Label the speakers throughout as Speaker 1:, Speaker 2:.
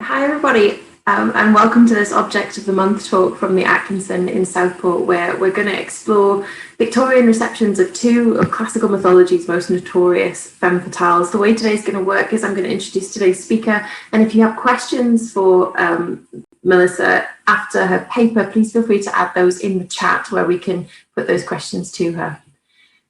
Speaker 1: Hi everybody, and welcome to this Object of the Month talk from the Atkinson in Southport, where we're going to explore Victorian receptions of two of classical mythology's most notorious femme fatales. The way today's going to work is I'm going to introduce today's speaker, and if you have questions for Melissa after her paper, please feel free to add those in the chat where we can put those questions to her.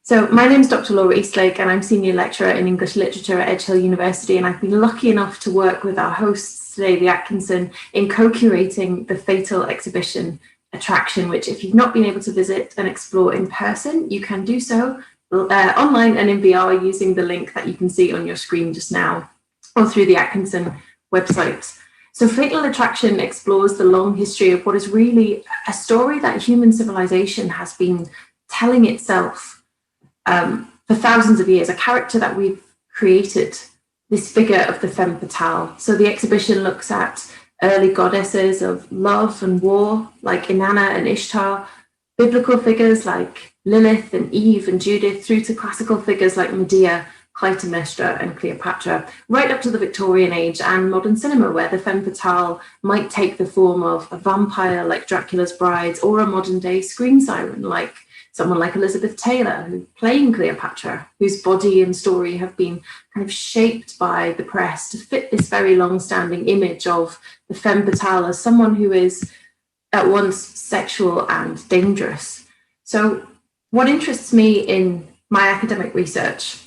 Speaker 1: So my name is Dr. Laura Eastlake, and I'm Senior Lecturer in English Literature at Edge Hill University, and I've been lucky enough to work with our hosts today, the Atkinson, in co-curating the Fatale exhibition attraction, which if you've not been able to visit and explore in person, you can do so online and in VR using the link that you can see on your screen just now, or through the Atkinson website. So Fatal Attraction explores the long history of what is really a story that human civilization has been telling itself for thousands of years, a character that we've created, this figure of the femme fatale. So the exhibition looks at early goddesses of love and war, like Inanna and Ishtar, biblical figures like Lilith and Eve and Judith, through to classical figures like Medea, Clytemnestra and Cleopatra, right up to the Victorian age and modern cinema, where the femme fatale might take the form of a vampire like Dracula's Brides, or a modern day screen siren like someone like Elizabeth Taylor, who's playing Cleopatra, whose body and story have been kind of shaped by the press to fit this very long-standing image of the femme fatale as someone who is at once sexual and dangerous. So what interests me in my academic research,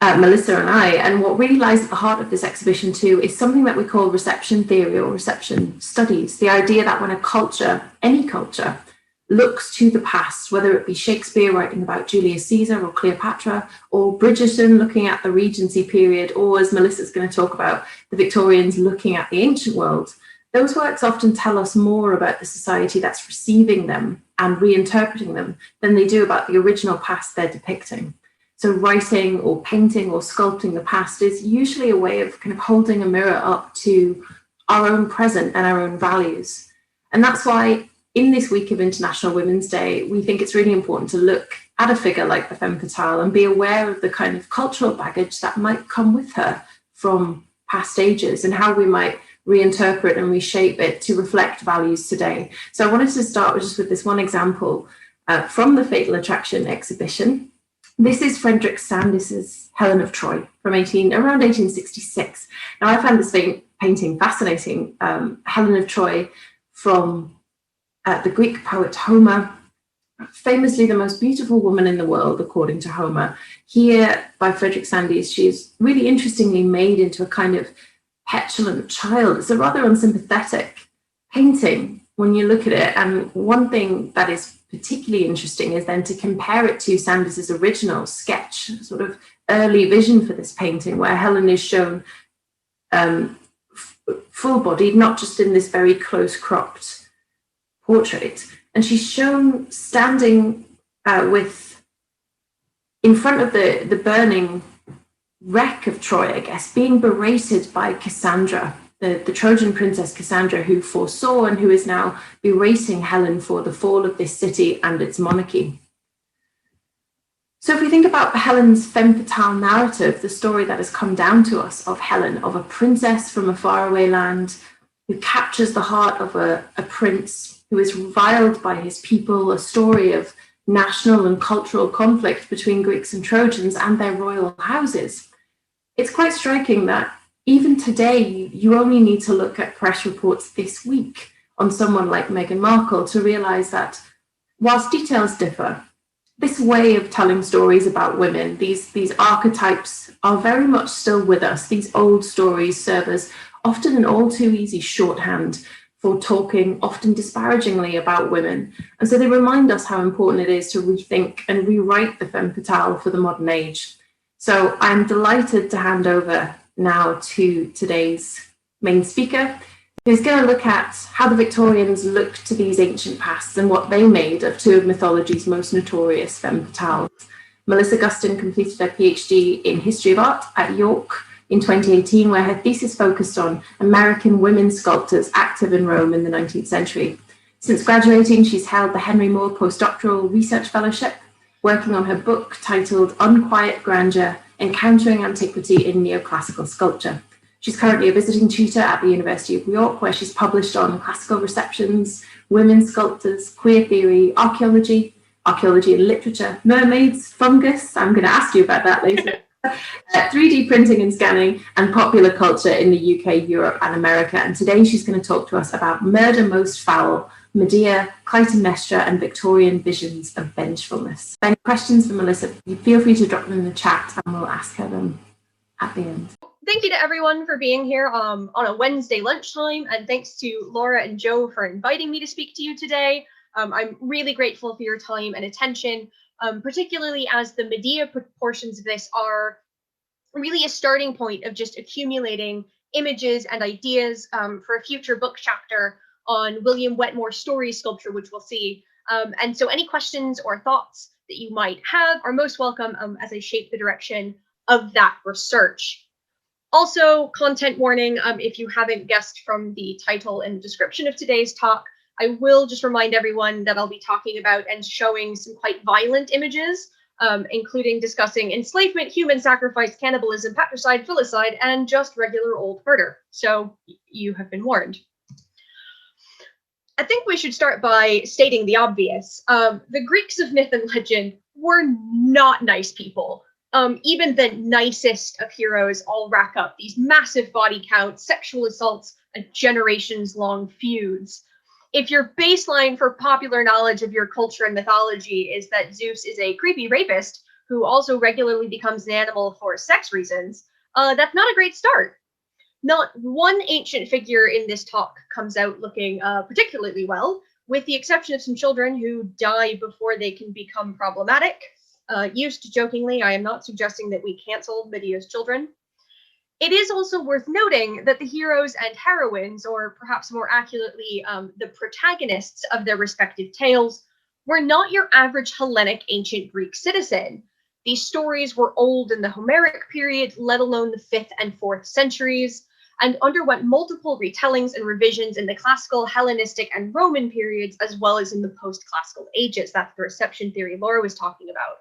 Speaker 1: Melissa and I, and what really lies at the heart of this exhibition too, is something that we call reception theory or reception studies. The idea that when a culture, any culture, looks to the past, whether it be Shakespeare writing about Julius Caesar or Cleopatra, or Bridgerton looking at the Regency period, or as Melissa's going to talk about, the Victorians looking at the ancient world, those works often tell us more about the society that's receiving them and reinterpreting them than they do about the original past they're depicting. So writing or painting or sculpting the past is usually a way of kind of holding a mirror up to our own present and our own values. And that's why in this week of International Women's Day, we think it's really important to look at a figure like the femme fatale and be aware of the kind of cultural baggage that might come with her from past ages and how we might reinterpret and reshape it to reflect values today. So I wanted to start with this one example from the Fatal Attraction exhibition. This is Frederick Sandys's Helen of Troy from around 1866. Now I found this painting fascinating. Helen of Troy from the Greek poet Homer, famously the most beautiful woman in the world, according to Homer. Here, by Frederick Sandys, she is really interestingly made into a kind of petulant child. It's a rather unsympathetic painting when you look at it. And one thing that is particularly interesting is then to compare it to Sandys's original sketch, sort of early vision for this painting, where Helen is shown full-bodied, not just in this very close-cropped portrait, and she's shown standing in front of the burning wreck of Troy, I guess, being berated by Cassandra, the Trojan princess Cassandra, who foresaw and who is now berating Helen for the fall of this city and its monarchy. So if we think about Helen's femme fatale narrative, the story that has come down to us of Helen, of a princess from a faraway land who captures the heart of a prince who is reviled by his people, a story of national and cultural conflict between Greeks and Trojans and their royal houses. It's quite striking that even today, you only need to look at press reports this week on someone like Meghan Markle to realize that whilst details differ, this way of telling stories about women, these archetypes are very much still with us. These old stories serve as often an all too easy shorthand for talking often disparagingly about women. And so they remind us how important it is to rethink and rewrite the femme fatale for the modern age. So I'm delighted to hand over now to today's main speaker, who's going to look at how the Victorians looked to these ancient pasts and what they made of two of mythology's most notorious femme fatales. Melissa Gustin completed her PhD in History of Art at York in 2018, where her thesis focused on American women sculptors active in Rome in the 19th century. Since graduating, she's held the Henry Moore Postdoctoral Research Fellowship, working on her book titled Unquiet Grandeur, Encountering Antiquity in Neoclassical Sculpture. She's currently a visiting tutor at the University of York, where she's published on classical receptions, women sculptors, queer theory, archaeology and literature, mermaids, fungus, I'm going to ask you about that later, 3D printing and scanning, and popular culture in the UK, Europe, and America. And today she's going to talk to us about Murder Most Foul, Medea, Clytemnestra, and Victorian visions of vengefulness. Any questions for Melissa, feel free to drop them in the chat and we'll ask her them at the end.
Speaker 2: Thank you to everyone for being here on a Wednesday lunchtime, and thanks to Laura and Joe for inviting me to speak to you today. I'm really grateful for your time and attention, particularly as the Medea portions of this are really a starting point of just accumulating images and ideas for a future book chapter on William Wetmore's story sculpture, which we'll see. And so any questions or thoughts that you might have are most welcome as I shape the direction of that research. Also, content warning, if you haven't guessed from the title and description of today's talk, I will just remind everyone that I'll be talking about and showing some quite violent images, including discussing enslavement, human sacrifice, cannibalism, patricide, filicide, and just regular old murder. So you have been warned. I think we should start by stating the obvious. The Greeks of myth and legend were not nice people. Even the nicest of heroes all rack up these massive body counts, sexual assaults, and generations-long feuds. If your baseline for popular knowledge of your culture and mythology is that Zeus is a creepy rapist who also regularly becomes an animal for sex reasons, that's not a great start. Not one ancient figure in this talk comes out looking particularly well, with the exception of some children who die before they can become problematic. Used jokingly, I am not suggesting that we cancel Medea's children. It is also worth noting that the heroes and heroines, or perhaps more accurately, the protagonists of their respective tales, were not your average Hellenic ancient Greek citizen. These stories were old in the Homeric period, let alone the 5th and 4th centuries, and underwent multiple retellings and revisions in the classical, Hellenistic, and Roman periods, as well as in the post-classical ages. That's the reception theory Laura was talking about.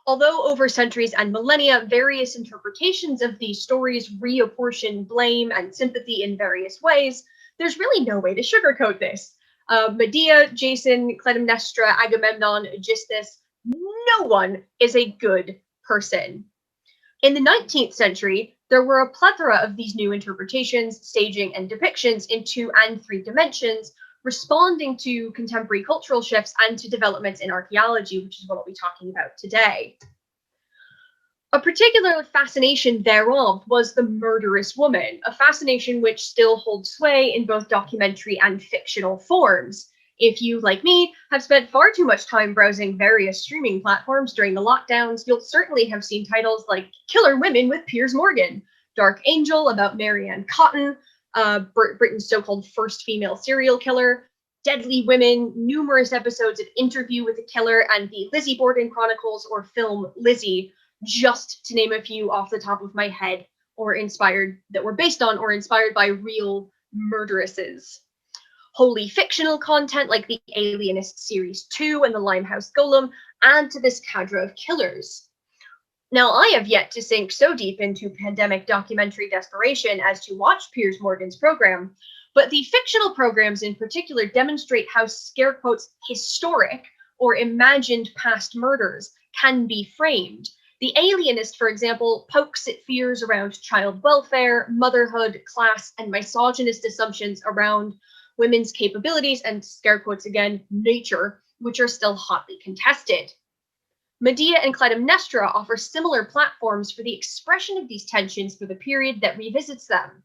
Speaker 2: Although over centuries and millennia, various interpretations of these stories reapportion blame and sympathy in various ways, there's really no way to sugarcoat this. Medea, Jason, Clytemnestra, Agamemnon, Aegisthus, no one is a good person. In the 19th century, there were a plethora of these new interpretations, staging, and depictions in 2 and 3 dimensions, responding to contemporary cultural shifts and to developments in archaeology, which is what I'll be talking about today. A particular fascination thereof was the murderous woman, a fascination which still holds sway in both documentary and fictional forms. If you, like me, have spent far too much time browsing various streaming platforms during the lockdowns, you'll certainly have seen titles like Killer Women with Piers Morgan, Dark Angel about Mary Ann Cotton, Britain's so-called first female serial killer, Deadly Women, numerous episodes of Interview with a Killer, and the Lizzie Borden Chronicles or film Lizzie, just to name a few off the top of my head, or that were based on or inspired by real murderesses. Wholly fictional content like the Alienist Series 2 and the Limehouse Golem add to this cadre of killers. Now, I have yet to sink so deep into pandemic documentary desperation as to watch Piers Morgan's program, but the fictional programs in particular demonstrate how scare quotes historic or imagined past murders can be framed. The Alienist, for example, pokes at fears around child welfare, motherhood, class, and misogynist assumptions around women's capabilities and, scare quotes again, nature, which are still hotly contested. Medea and Clytemnestra offer similar platforms for the expression of these tensions for the period that revisits them.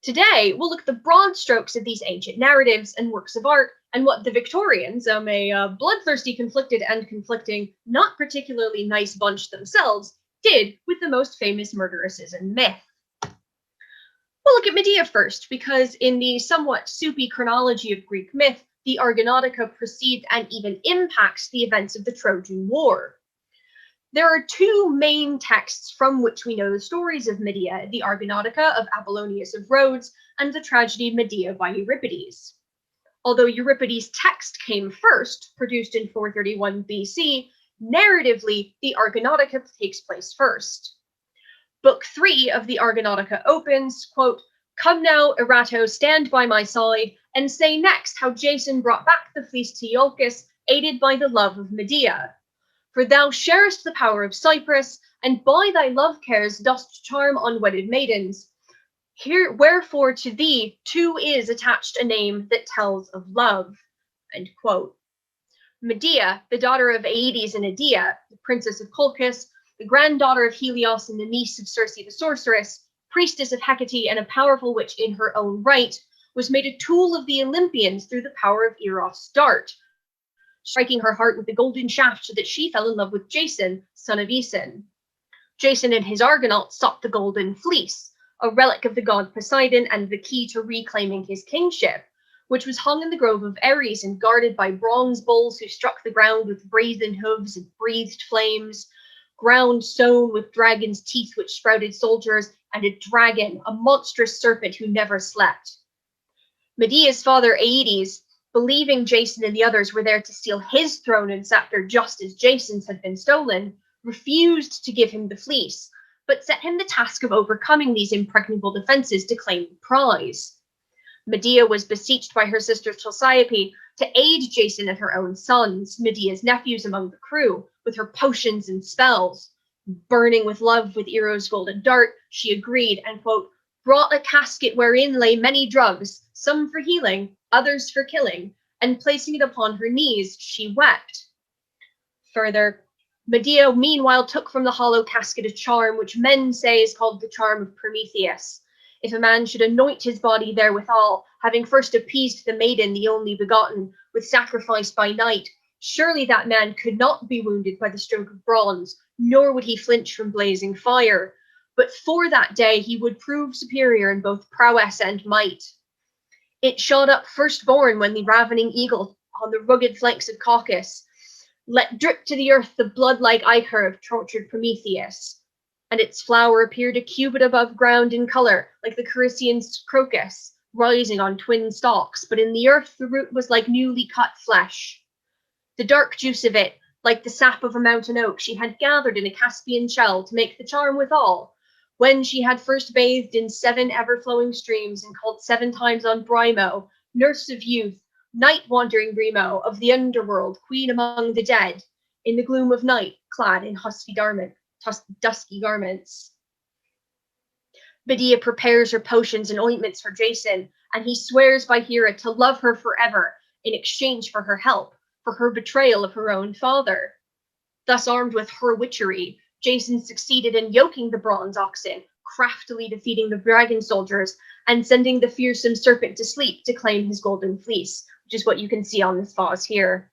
Speaker 2: Today, we'll look at the broad strokes of these ancient narratives and works of art and what the Victorians, a bloodthirsty, conflicted, and conflicting, not particularly nice bunch themselves, did with the most famous murderesses in myth. We'll look at Medea first, because in the somewhat soupy chronology of Greek myth, the Argonautica precedes and even impacts the events of the Trojan War. There are 2 main texts from which we know the stories of Medea, the Argonautica of Apollonius of Rhodes and the tragedy Medea by Euripides. Although Euripides' text came first, produced in 431 BC, narratively, the Argonautica takes place first. Book 3 of the Argonautica opens, quote, "Come now, Erato, stand by my side, and say next how Jason brought back the fleece to Iolcus, aided by the love of Medea. For thou sharest the power of Cyprus, and by thy love cares dost charm unwedded maidens. Here, wherefore to thee too is attached a name that tells of love." End quote. Medea, the daughter of Aeetes and Edea, the princess of Colchis, the granddaughter of Helios and the niece of Circe the sorceress, priestess of Hecate and a powerful witch in her own right, was made a tool of the Olympians through the power of Eros' dart, striking her heart with the golden shaft so that she fell in love with Jason, son of Aeson. Jason and his Argonauts sought the golden fleece, a relic of the god Poseidon and the key to reclaiming his kingship, which was hung in the grove of Ares and guarded by bronze bulls who struck the ground with brazen hooves and breathed flames, ground sown with dragon's teeth which sprouted soldiers, and a dragon, a monstrous serpent who never slept. Medea's father Aeetes, believing Jason and the others were there to steal his throne and scepter just as Jason's had been stolen, refused to give him the fleece, but set him the task of overcoming these impregnable defenses to claim the prize. Medea was beseeched by her sister Chalciope to aid Jason and her own sons, Medea's nephews among the crew, with her potions and spells. Burning with love with Eros' golden dart, she agreed and, quote, "brought a casket wherein lay many drugs, some for healing, others for killing, and placing it upon her knees, she wept." Further, Medea meanwhile took from the hollow casket a charm which men say is called the charm of Prometheus. If a man should anoint his body therewithal, having first appeased the maiden, the only begotten, with sacrifice by night, surely that man could not be wounded by the stroke of bronze, nor would he flinch from blazing fire. But for that day he would prove superior in both prowess and might. It shot up firstborn when the ravening eagle on the rugged flanks of Caucasus let drip to the earth the blood-like ichor of tortured Prometheus, and its flower appeared a cubit above ground in colour, like the Carissian's crocus, rising on twin stalks, but in the earth the root was like newly cut flesh. The dark juice of it, like the sap of a mountain oak, she had gathered in a Caspian shell to make the charm withal, when she had first bathed in 7 ever-flowing streams and called 7 times on Brimo, nurse of youth, night-wandering Brimo, of the underworld, queen among the dead, in the gloom of night, clad in dusky garments. Medea prepares her potions and ointments for Jason, and he swears by Hera to love her forever in exchange for her help, for her betrayal of her own father. Thus armed with her witchery, Jason succeeded in yoking the bronze oxen, craftily defeating the dragon soldiers, and sending the fearsome serpent to sleep to claim his golden fleece, which is what you can see on this vase here.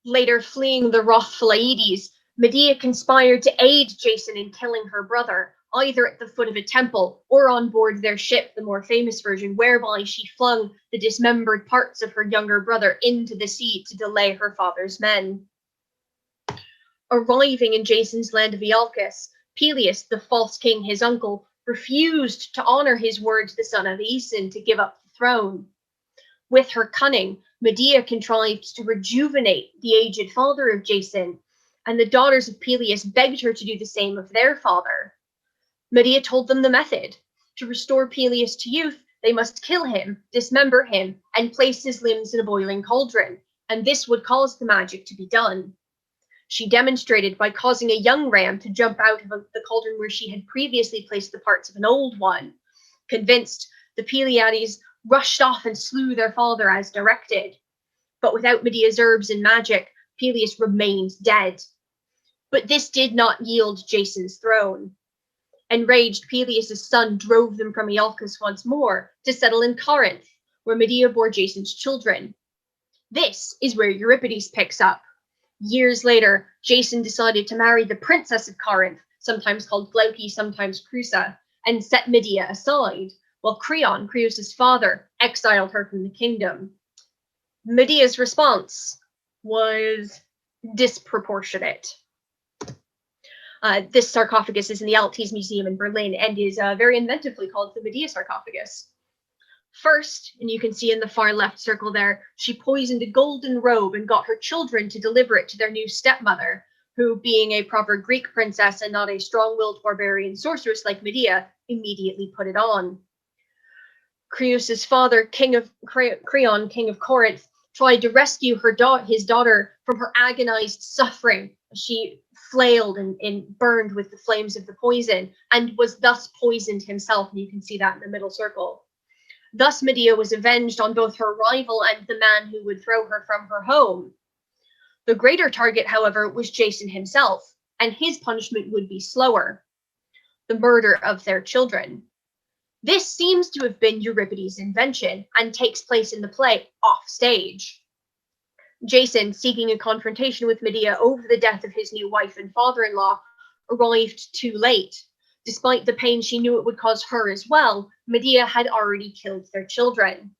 Speaker 2: Later, fleeing the wrathful Aeetes, Medea conspired to aid Jason in killing her brother, either at the foot of a temple or on board their ship, the more famous version, whereby she flung the dismembered parts of her younger brother into the sea to delay her father's men. Arriving in Jason's land of Iolcus, Peleus, the false king, his uncle, refused to honor his word to the son of Aeson to give up the throne. With her cunning, Medea contrived to rejuvenate the aged father of Jason, and the daughters of Peleus begged her to do the same of their father. Medea told them the method. To restore Peleus to youth, they must kill him, dismember him, and place his limbs in a boiling cauldron, and this would cause the magic to be done. She demonstrated by causing a young ram to jump out of the cauldron where she had previously placed the parts of an old one. Convinced, the Pleiades rushed off and slew their father as directed. But without Medea's herbs and magic, Peleus remained dead. But this did not yield Jason's throne. Enraged, Peleus' son drove them from Iolcus once more to settle in Corinth, where Medea bore Jason's children. This is where Euripides picks up. Years later, Jason decided to marry the princess of Corinth, sometimes called Glauce, sometimes Creusa, and set Medea aside, while Creon, Creus's father, exiled her from the kingdom. Medea's response was disproportionate. This sarcophagus is in the Altes Museum in Berlin and is very inventively called the Medea sarcophagus. First, and you can see in the far left circle there, she poisoned a golden robe and got her children to deliver it to their new stepmother, who, being a proper Greek princess and not a strong-willed barbarian sorceress like Medea, immediately put it on. Creus's father, Creon, king of Corinth, tried to rescue his daughter from her agonized suffering as she flailed and burned with the flames of the poison, and was thus poisoned himself, and you can see that in the middle circle. Thus Medea was avenged on both her rival and the man who would throw her from her home. The greater target, however, was Jason himself, and his punishment would be slower: the murder of their children. This seems to have been Euripides' invention, and takes place in the play off stage. Jason, seeking a confrontation with Medea over the death of his new wife and father-in-law, arrived too late. Despite the pain she knew it would cause her as well, Medea had already killed their children.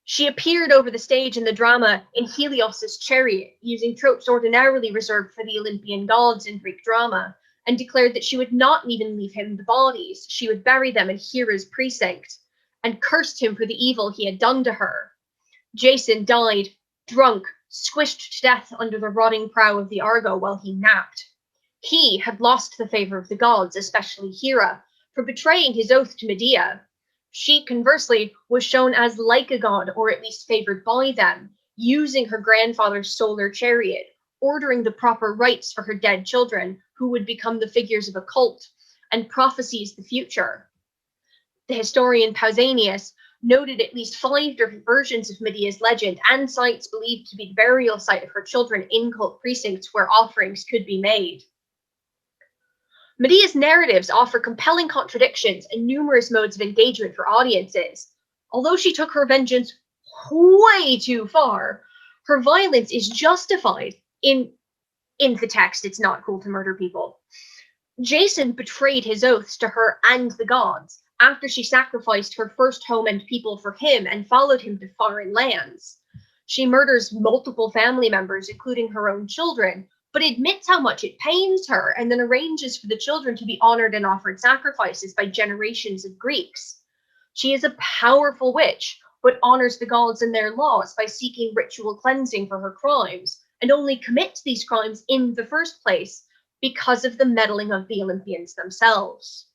Speaker 2: She appeared over the stage in the drama in Helios's chariot, using tropes ordinarily reserved for the Olympian gods in Greek drama, and declared that she would not even leave him the bodies. She would bury them in Hera's precinct, and cursed him for the evil he had done to her. Jason died, drunk, squished to death under the rotting prow of the Argo while he napped. He had lost the favor of the gods, especially Hera, for betraying his oath to Medea. She, conversely, was shown as like a god, or at least favored by them, using her grandfather's solar chariot, ordering the proper rites for her dead children, who would become the figures of a cult, and prophesies the future. The historian Pausanias noted at least 5 different versions of Medea's legend and sites believed to be the burial site of her children in cult precincts where offerings could be made. Medea's narratives offer compelling contradictions and numerous modes of engagement for audiences. Although she took her vengeance way too far, her violence is justified in the text. It's not cool to murder people. Jason betrayed his oaths to her and the gods after she sacrificed her first home and people for him and followed him to foreign lands. She murders multiple family members, including her own children, but admits how much it pains her, and then arranges for the children to be honored and offered sacrifices by generations of Greeks. She is a powerful witch, but honors the gods and their laws by seeking ritual cleansing for her crimes, and only commits these crimes in the first place because of the meddling of the Olympians themselves.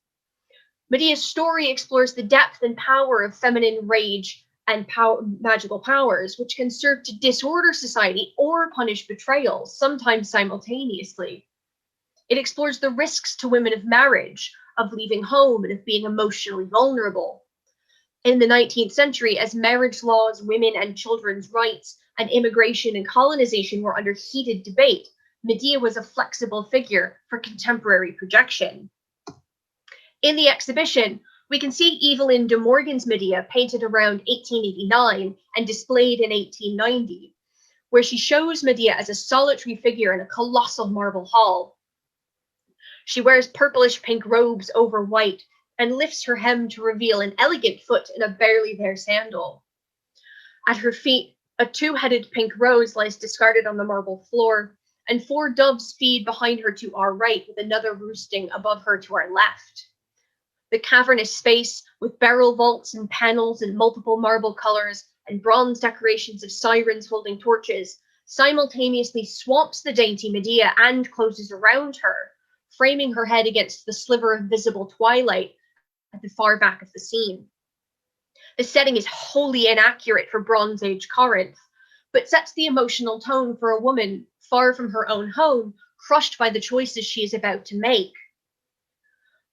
Speaker 2: Medea's story explores the depth and power of feminine rage and magical powers, which can serve to disorder society or punish betrayals, sometimes simultaneously. It explores the risks to women of marriage, of leaving home, and of being emotionally vulnerable. In the 19th century, as marriage laws, women and children's rights, and immigration and colonization were under heated debate, Medea was a flexible figure for contemporary projection. In the exhibition, we can see Evelyn de Morgan's Medea painted around 1889 and displayed in 1890, where she shows Medea as a solitary figure in a colossal marble hall. She wears purplish pink robes over white and lifts her hem to reveal an elegant foot in a barely there sandal. At her feet, a 2-headed pink rose lies discarded on the marble floor, and 4 doves feed behind her to our right, with another roosting above her to our left. The cavernous space, with barrel vaults and panels in multiple marble colors and bronze decorations of sirens holding torches, simultaneously swamps the dainty Medea and closes around her, framing her head against the sliver of visible twilight at the far back of the scene. The setting is wholly inaccurate for Bronze Age Corinth, but sets the emotional tone for a woman far from her own home, crushed by the choices she is about to make.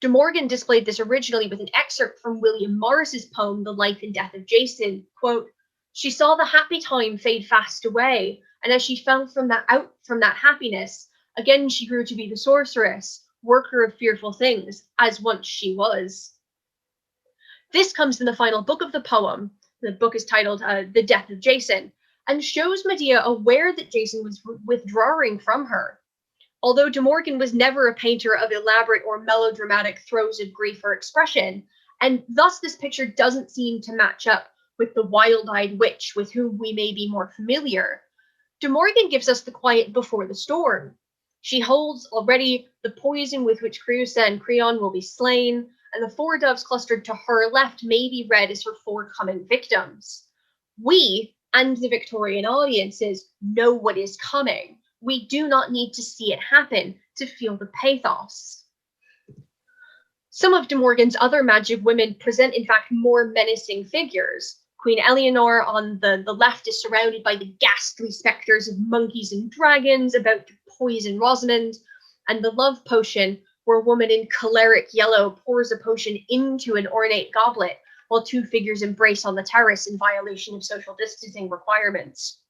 Speaker 2: De Morgan displayed this originally with an excerpt from William Morris's poem, The Life and Death of Jason. Quote, "She saw the happy time fade fast away, and as she fell from that happiness, again she grew to be the sorceress, worker of fearful things, as once she was." This comes in the final book of the poem. The book is titled The Death of Jason, and shows Medea aware that Jason was withdrawing from her. Although De Morgan was never a painter of elaborate or melodramatic throes of grief or expression, and thus this picture doesn't seem to match up with the wild-eyed witch with whom we may be more familiar, De Morgan gives us the quiet before the storm. She holds already the poison with which Creusa and Creon will be slain, and the 4 doves clustered to her left may be read as her 4 coming victims. We, and the Victorian audiences, know what is coming. We do not need to see it happen to feel the pathos. Some of De Morgan's other magic women present, in fact, more menacing figures. Queen Eleanor on the left is surrounded by the ghastly specters of monkeys and dragons about to poison Rosamond, and the love potion, where a woman in choleric yellow pours a potion into an ornate goblet, while two figures embrace on the terrace in violation of social distancing requirements.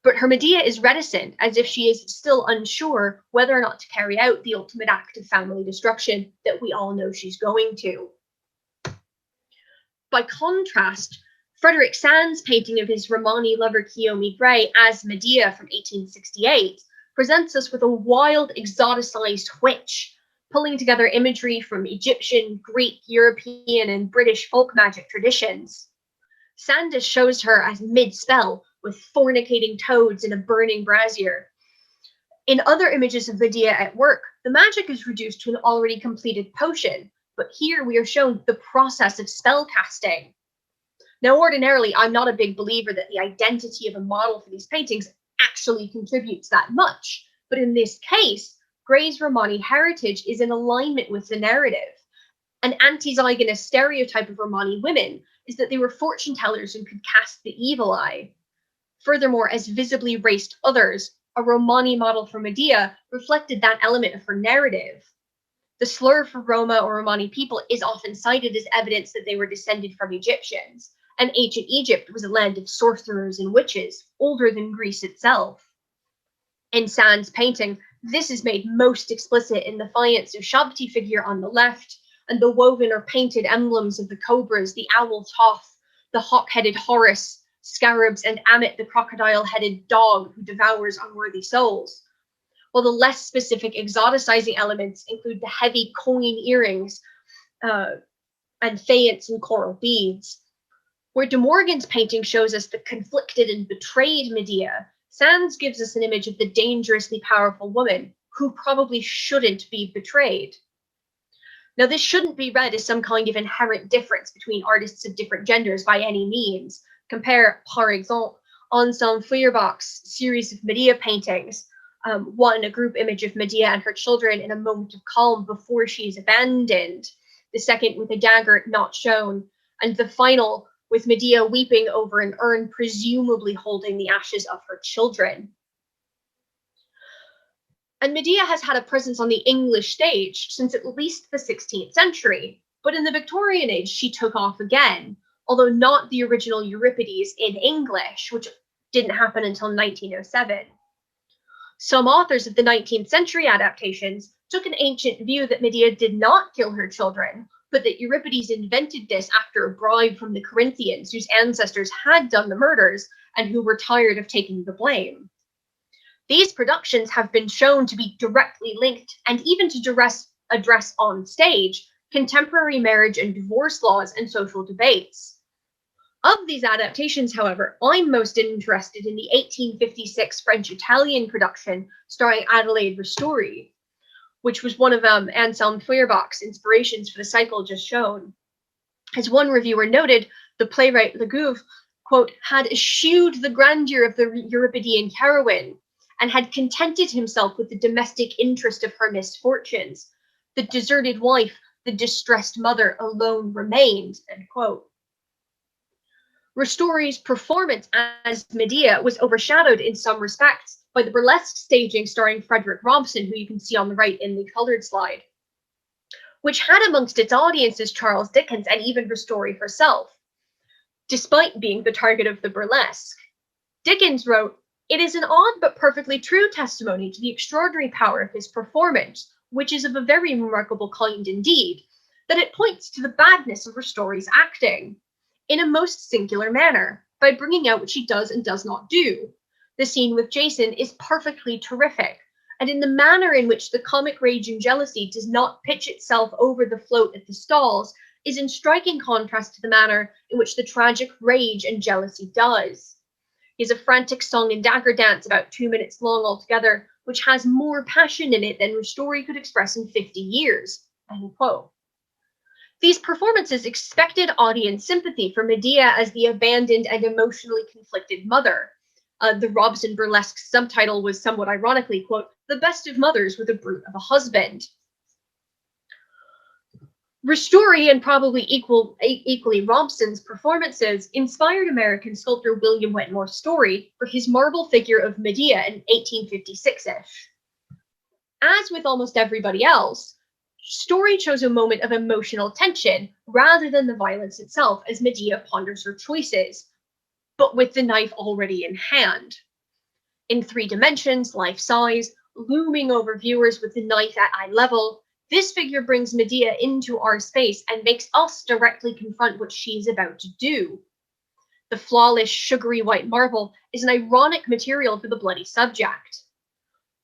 Speaker 2: But her Medea is reticent, as if she is still unsure whether or not to carry out the ultimate act of family destruction that we all know she's going to. By contrast, Frederick Sand's painting of his Romani lover Kiyomi Gray as Medea from 1868 presents us with a wild, exoticized witch, pulling together imagery from Egyptian, Greek, European, and British folk magic traditions. Sandus shows her as mid-spell, with fornicating toads in a burning brazier. In other images of Medea at work, the magic is reduced to an already completed potion, but here we are shown the process of spell casting. Now, ordinarily, I'm not a big believer that the identity of a model for these paintings actually contributes that much, but in this case, Gray's Romani heritage is in alignment with the narrative. An antizygous stereotype of Romani women is that they were fortune tellers and could cast the evil eye. Furthermore, as visibly raced others, a Romani model for Medea reflected that element of her narrative. The slur for Roma or Romani people is often cited as evidence that they were descended from Egyptians, and ancient Egypt was a land of sorcerers and witches, older than Greece itself. In Sand's painting, this is made most explicit in the Fayant Shabti figure on the left, and the woven or painted emblems of the cobras, the owl Thoth, the hawk-headed Horus, scarabs, and Amit, the crocodile-headed dog who devours unworthy souls. While the less specific exoticizing elements include the heavy coin earrings and faience and coral beads. Where De Morgan's painting shows us the conflicted and betrayed Medea, Sands gives us an image of the dangerously powerful woman who probably shouldn't be betrayed. Now, this shouldn't be read as some kind of inherent difference between artists of different genders by any means. Compare, par exemple, Ensemble Feuerbach's series of Medea paintings. One, a group image of Medea and her children in a moment of calm before she is abandoned. The second, with a dagger not shown. And the final, with Medea weeping over an urn, presumably holding the ashes of her children. And Medea has had a presence on the English stage since at least the 16th century, but in the Victorian age she took off again, although not the original Euripides in English, which didn't happen until 1907. Some authors of the 19th century adaptations took an ancient view that Medea did not kill her children, but that Euripides invented this after a bribe from the Corinthians, whose ancestors had done the murders and who were tired of taking the blame. These productions have been shown to be directly linked and even to address on stage contemporary marriage and divorce laws and social debates. Of these adaptations, however, I'm most interested in the 1856 French-Italian production starring Adelaide Ristori, which was one of Anselm Feuerbach's inspirations for the cycle just shown. As one reviewer noted, the playwright Legouve, quote, had eschewed the grandeur of the Euripidean heroine and had contented himself with the domestic interest of her misfortunes. The deserted wife, the distressed mother alone remained, end quote. Ristori's performance as Medea was overshadowed in some respects by the burlesque staging starring Frederick Robson, who you can see on the right in the colored slide, which had amongst its audiences Charles Dickens and even Ristori herself, despite being the target of the burlesque. Dickens wrote, "It is an odd but perfectly true testimony to the extraordinary power of his performance, which is of a very remarkable kind indeed, that it points to the badness of Ristori's acting, in a most singular manner, by bringing out what she does and does not do. The scene with Jason is perfectly terrific, and in the manner in which the comic rage and jealousy does not pitch itself over the float at the stalls is in striking contrast to the manner in which the tragic rage and jealousy does. He has a frantic song and dagger dance about 2 minutes long altogether, which has more passion in it than Ristori could express in 50 years, end quote. These performances expected audience sympathy for Medea as the abandoned and emotionally conflicted mother. The Robson burlesque subtitle was somewhat ironically, quote, "The best of mothers with a brute of a husband." Ristori and probably equally Robson's performances inspired American sculptor William Wetmore Story for his marble figure of Medea in 1856-ish. As with almost everybody else, Story chose a moment of emotional tension rather than the violence itself as Medea ponders her choices, but with the knife already in hand. In 3 dimensions, life size, looming over viewers with the knife at eye level, this figure brings Medea into our space and makes us directly confront what she's about to do. The flawless, sugary white marble is an ironic material for the bloody subject.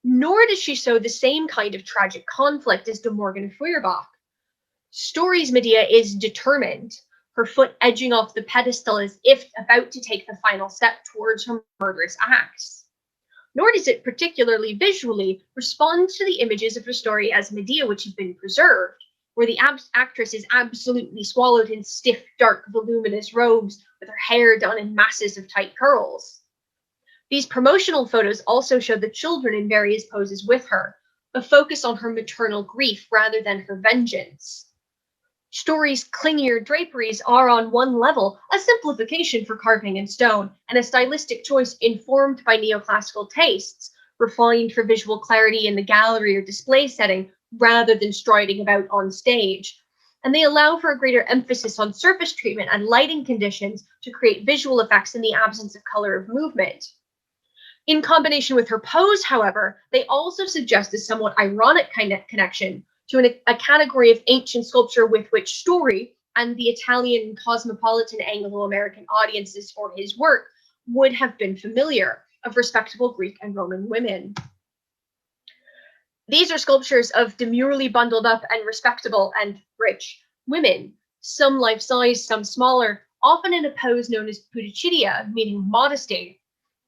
Speaker 2: Nor does she show the same kind of tragic conflict as De Morgan Feuerbach. Story's Medea is determined, her foot edging off the pedestal as if about to take the final step towards her murderous acts. Nor does it particularly visually respond to the images of her story as Medea which have been preserved, where the actress is absolutely swallowed in stiff, dark, voluminous robes with her hair done in masses of tight curls. These promotional photos also show the children in various poses with her, a focus on her maternal grief rather than her vengeance. Story's clingier draperies are on one level a simplification for carving in stone and a stylistic choice informed by neoclassical tastes, refined for visual clarity in the gallery or display setting rather than striding about on stage. And they allow for a greater emphasis on surface treatment and lighting conditions to create visual effects in the absence of color of movement. In combination with her pose, however, they also suggest a somewhat ironic kind of connection to a category of ancient sculpture with which Story and the Italian cosmopolitan Anglo-American audiences for his work would have been familiar, of respectable Greek and Roman women. These are sculptures of demurely bundled up and respectable and rich women, some life-size, some smaller, often in a pose known as pudicitia, meaning modesty.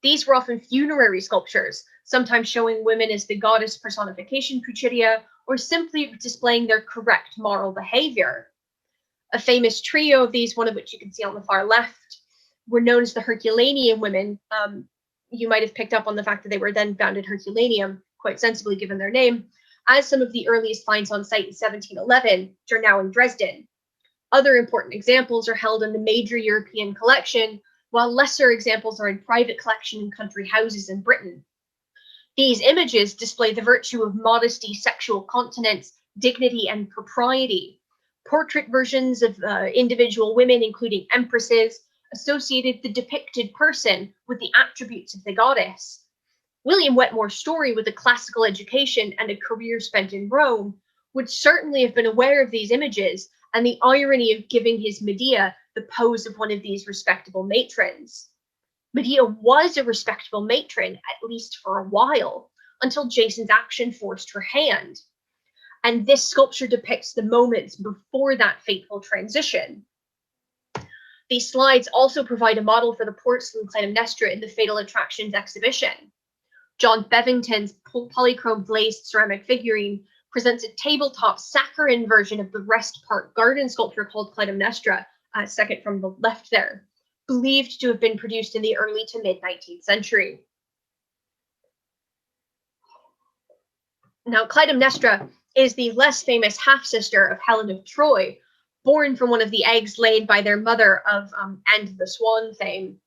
Speaker 2: These were often funerary sculptures, sometimes showing women as the goddess personification Pudicitia, or simply displaying their correct moral behavior. A famous trio of these, one of which you can see on the far left, were known as the Herculaneum women. You might have picked up on the fact that they were then found in Herculaneum, quite sensibly given their name, as some of the earliest finds on site in 1711, which are now in Dresden. Other important examples are held in the major European collection, while lesser examples are in private collection in country houses in Britain. These images display the virtue of modesty, sexual continence, dignity, and propriety. Portrait versions of individual women, including empresses, associated the depicted person with the attributes of the goddess. William Wetmore Story, with a classical education and a career spent in Rome, would certainly have been aware of these images and the irony of giving his Medea the pose of one of these respectable matrons. Medea was a respectable matron, at least for a while, until Jason's action forced her hand. And this sculpture depicts the moments before that fateful transition. These slides also provide a model for the porcelain Clytemnestra in the Fatal Attractions exhibition. John Bevington's polychrome glazed ceramic figurine presents a tabletop saccharine version of the rest part garden sculpture called Clytemnestra, second from the left there, believed to have been produced in the early to mid 19th century. Now, Clytemnestra is the less famous half-sister of Helen of Troy, born from one of the eggs laid by their mother of and the Swan fame.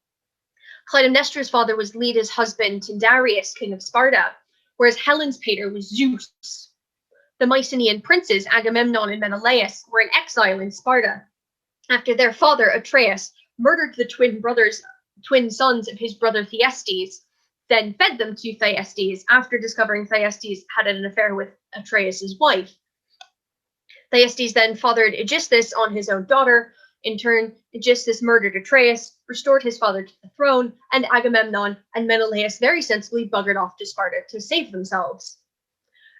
Speaker 2: Clytemnestra's father was Leda's husband, Tyndareus, king of Sparta, whereas Helen's pater was Zeus. The Mycenaean princes, Agamemnon and Menelaus, were in exile in Sparta after their father, Atreus, murdered the twin sons of his brother Thyestes, then fed them to Thyestes after discovering Thyestes had an affair with Atreus's wife. Thyestes then fathered Aegisthus on his own daughter. In turn, Aegisthus murdered Atreus, restored his father to the throne, and Agamemnon and Menelaus very sensibly buggered off to Sparta to save themselves.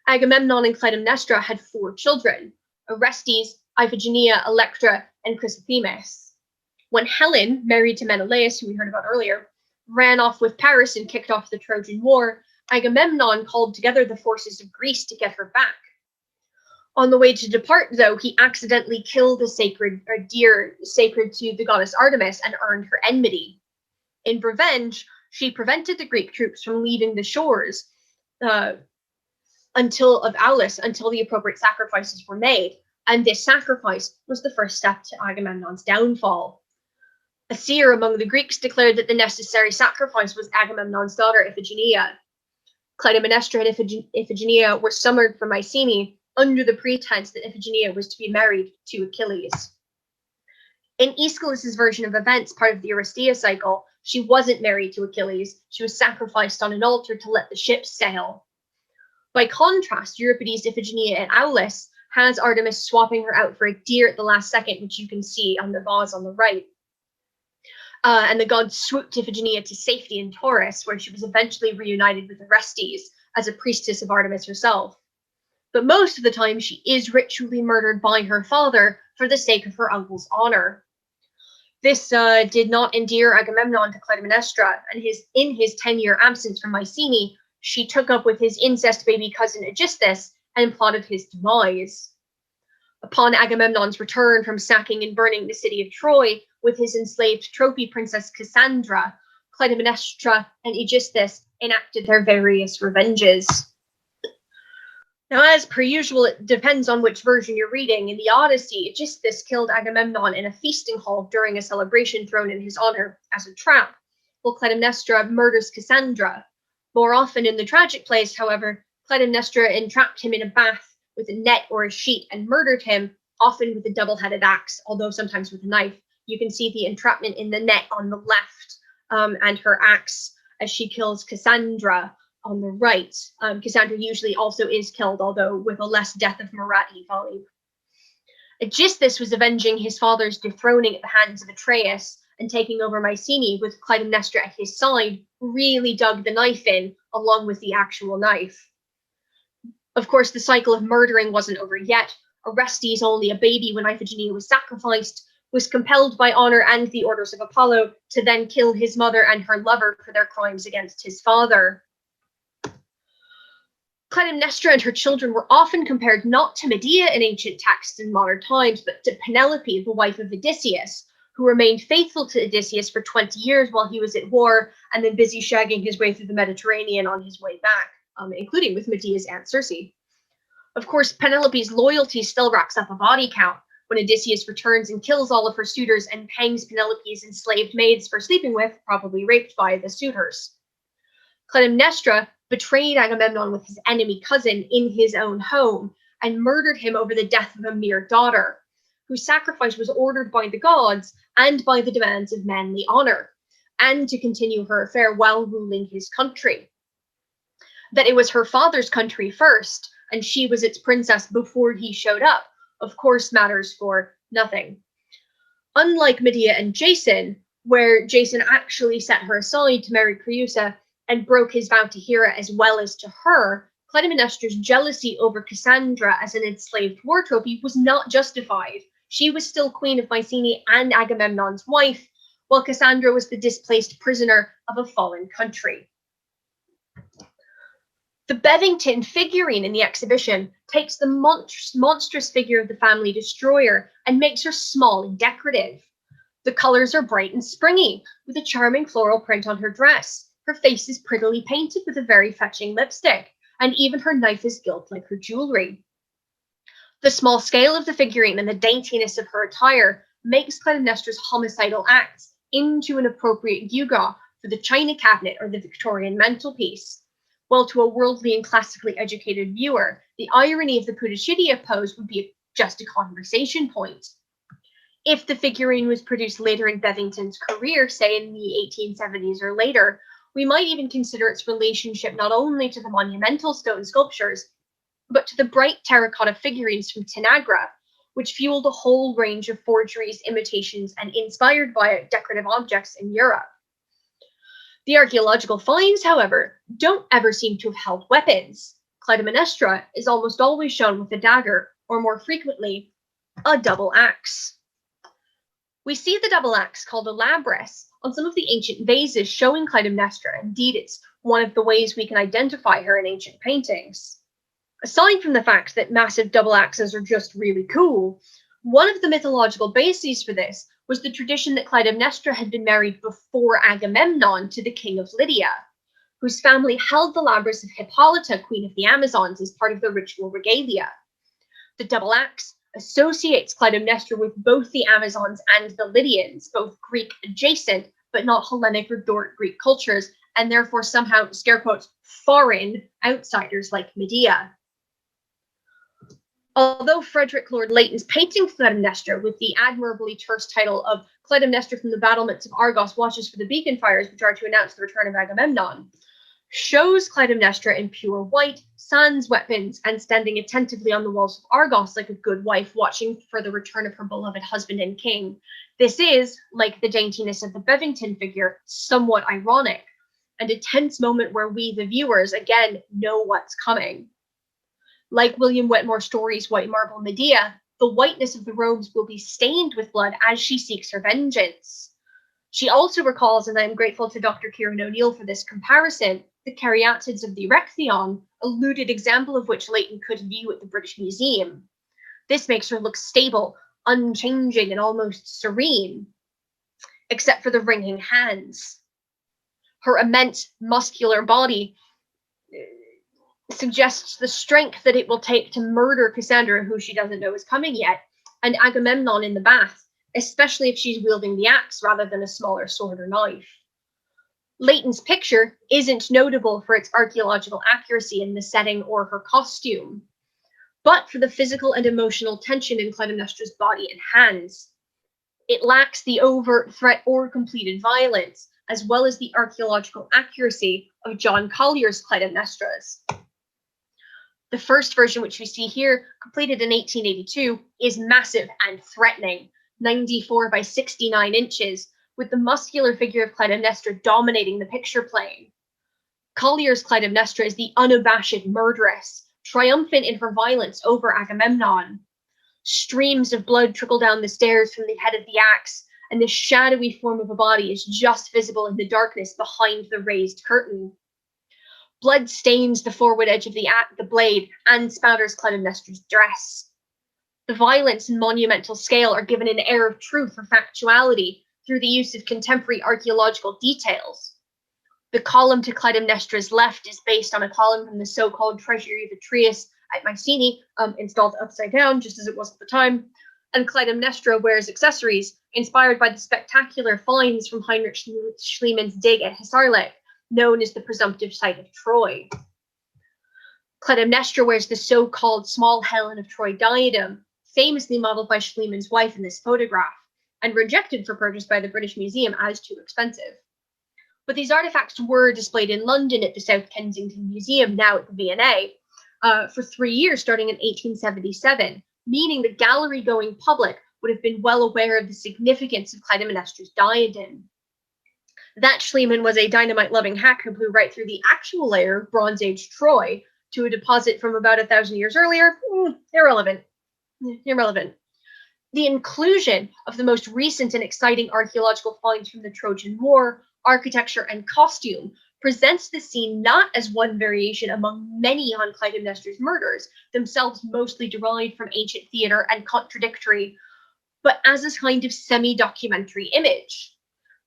Speaker 2: Agamemnon and Clytemnestra had 4 children, Orestes, Iphigenia, Electra, and Chrysothemis. When Helen, married to Menelaus, who we heard about earlier, ran off with Paris and kicked off the Trojan War, Agamemnon called together the forces of Greece to get her back. On the way to depart, though, he accidentally killed a deer sacred to the goddess Artemis and earned her enmity. In revenge, She prevented the Greek troops from leaving the shores until the appropriate sacrifices were made, and this sacrifice was the first step to Agamemnon's downfall. A seer among the Greeks declared that the necessary sacrifice was Agamemnon's daughter Iphigenia. Clytemnestra and Iphigenia were summoned from Mycenae under the pretense that Iphigenia was to be married to Achilles. In Aeschylus's version of events, part of the Eurystheus cycle, she wasn't married to Achilles. She was sacrificed on an altar to let the ship sail. By contrast, Euripides' Iphigenia in Aulis has Artemis swapping her out for a deer at the last second, which you can see on the vase on the right. And the gods swooped Iphigenia to safety in Taurus, where she was eventually reunited with Orestes as a priestess of Artemis herself. But most of the time, she is ritually murdered by her father for the sake of her uncle's honor. This did not endear Agamemnon to Clytemnestra, and in his 10-year absence from Mycenae, she took up with his incest baby cousin Aegisthus and plotted his demise. Upon Agamemnon's return from sacking and burning the city of Troy with his enslaved trophy princess Cassandra, Clytemnestra and Aegisthus enacted their various revenges. Now, as per usual, it depends on which version you're reading. In the Odyssey, Aegisthus killed Agamemnon in a feasting hall during a celebration thrown in his honor as a trap, while Clytemnestra murders Cassandra. More often in the tragic plays, however, Clytemnestra entrapped him in a bath with a net or a sheet and murdered him, often with a double-headed axe, although sometimes with a knife. You can see the entrapment in the net on the left, and her axe as she kills Cassandra on the right. Cassandra usually also is killed, although with a less death of Marati vibe. Aegisthus was avenging his father's dethroning at the hands of Atreus and taking over Mycenae with Clytemnestra at his side, really dug the knife in along with the actual knife. Of course, the cycle of murdering wasn't over yet. Orestes, only a baby when Iphigenia was sacrificed, was compelled by honor and the orders of Apollo to then kill his mother and her lover for their crimes against his father. Clytemnestra and her children were often compared not to Medea in ancient texts in modern times, but to Penelope, the wife of Odysseus, who remained faithful to Odysseus for 20 years while he was at war and then busy shagging his way through the Mediterranean on his way back, including with Medea's aunt Circe. Of course, Penelope's loyalty still racks up a body count when Odysseus returns and kills all of her suitors and hangs Penelope's enslaved maids for sleeping with, probably raped by the suitors. Clytemnestra betrayed Agamemnon with his enemy cousin in his own home and murdered him over the death of a mere daughter, whose sacrifice was ordered by the gods and by the demands of manly honor, and to continue her affair while ruling his country. That it was her father's country first, and she was its princess before he showed up, of course matters for nothing. Unlike Medea and Jason, where Jason actually set her aside to marry Creusa and broke his vow to Hera as well as to her, Clytemnestra's jealousy over Cassandra as an enslaved war trophy was not justified. She was still queen of Mycenae and Agamemnon's wife, while Cassandra was the displaced prisoner of a fallen country. The Bevington figurine in the exhibition takes the monstrous figure of the family destroyer and makes her small and decorative. The colors are bright and springy, with a charming floral print on her dress. Her face is prettily painted with a very fetching lipstick, and even her knife is gilt like her jewelry. The small scale of the figurine and the daintiness of her attire makes Clytemnestra's homicidal acts into an appropriate gewgaw for the china cabinet or the Victorian mantelpiece. While to a worldly and classically educated viewer, the irony of the Pudicitia pose would be just a conversation point. If the figurine was produced later in Bevington's career, say in the 1870s or later, we might even consider its relationship not only to the monumental stone sculptures, but to the bright terracotta figurines from Tanagra, which fueled a whole range of forgeries, imitations, and inspired by decorative objects in Europe. The archaeological finds, however, don't ever seem to have held weapons. Clytemnestra is almost always shown with a dagger, or more frequently, a double axe. We see the double axe called a labrys on some of the ancient vases showing Clytemnestra. Indeed, it's one of the ways we can identify her in ancient paintings. Aside from the fact that massive double axes are just really cool, one of the mythological bases for this was the tradition that Clytemnestra had been married before Agamemnon to the king of Lydia, whose family held the labrys of Hippolyta, queen of the Amazons, as part of their ritual regalia. The double axe associates Clytemnestra with both the Amazons and the Lydians, both Greek adjacent, but not Hellenic or Doric Greek cultures, and therefore somehow, scare quotes, foreign outsiders like Medea. Although Frederick Lord Leighton's painting Clytemnestra, with the admirably terse title of Clytemnestra from the battlements of Argos watches for the beacon fires which are to announce the return of Agamemnon, shows Clytemnestra in pure white, sans weapons, and standing attentively on the walls of Argos like a good wife watching for the return of her beloved husband and king. This is, like the daintiness of the Bevington figure, somewhat ironic, and a tense moment where we, the viewers, again know what's coming. Like William Wetmore Story's White Marble Medea, the whiteness of the robes will be stained with blood as she seeks her vengeance. She also recalls, and I am grateful to Dr. Kieran O'Neill for this comparison, the caryatids of the Erechtheion, a looted example of which Leighton could view at the British Museum. This makes her look stable, unchanging, and almost serene, except for the wringing hands. Her immense muscular body suggests the strength that it will take to murder Cassandra, who she doesn't know is coming yet, and Agamemnon in the bath, especially if she's wielding the axe rather than a smaller sword or knife. Leighton's picture isn't notable for its archaeological accuracy in the setting or her costume, but for the physical and emotional tension in Clytemnestra's body and hands. It lacks the overt threat or completed violence, as well as the archaeological accuracy of John Collier's Clytemnestras. The first version, which we see here, completed in 1882, is massive and threatening, 94 by 69 inches, with the muscular figure of Clytemnestra dominating the picture plane. Collier's Clytemnestra is the unabashed murderess, triumphant in her violence over Agamemnon. Streams of blood trickle down the stairs from the head of the axe, and the shadowy form of a body is just visible in the darkness behind the raised curtain. Blood stains the forward edge of the blade and spatters Clytemnestra's dress. The violence and monumental scale are given an air of truth or factuality through the use of contemporary archaeological details. The column to Clytemnestra's left is based on a column from the so-called Treasury of Atreus at Mycenae, installed upside down, just as it was at the time, and Clytemnestra wears accessories inspired by the spectacular finds from Heinrich Schliemann's dig at Hissarlik, known as the presumptive site of Troy. Clytemnestra wears the so-called small Helen of Troy diadem, famously modeled by Schliemann's wife in this photograph, and rejected for purchase by the British Museum as too expensive. But these artifacts were displayed in London at the South Kensington Museum, now at the V&A, for 3 years, starting in 1877, meaning the gallery-going public would have been well aware of the significance of Clytemnestra's diadem. That Schliemann was a dynamite-loving hack who blew right through the actual layer of Bronze Age Troy to a deposit from about 1,000 years earlier. Irrelevant. The inclusion of the most recent and exciting archaeological finds from the Trojan War, architecture, and costume presents the scene not as one variation among many on Clytemnestra's murders, themselves mostly derived from ancient theater and contradictory, but as a kind of semi-documentary image.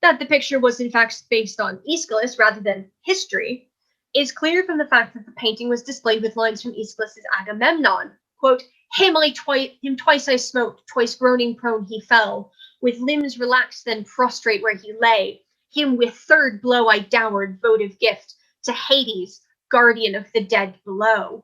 Speaker 2: That the picture was in fact based on Aeschylus rather than history is clear from the fact that the painting was displayed with lines from Aeschylus's Agamemnon. Quote, him twice I smote, twice groaning prone he fell, with limbs relaxed then prostrate where he lay. Him with third blow I dowered, votive gift, to Hades, guardian of the dead below.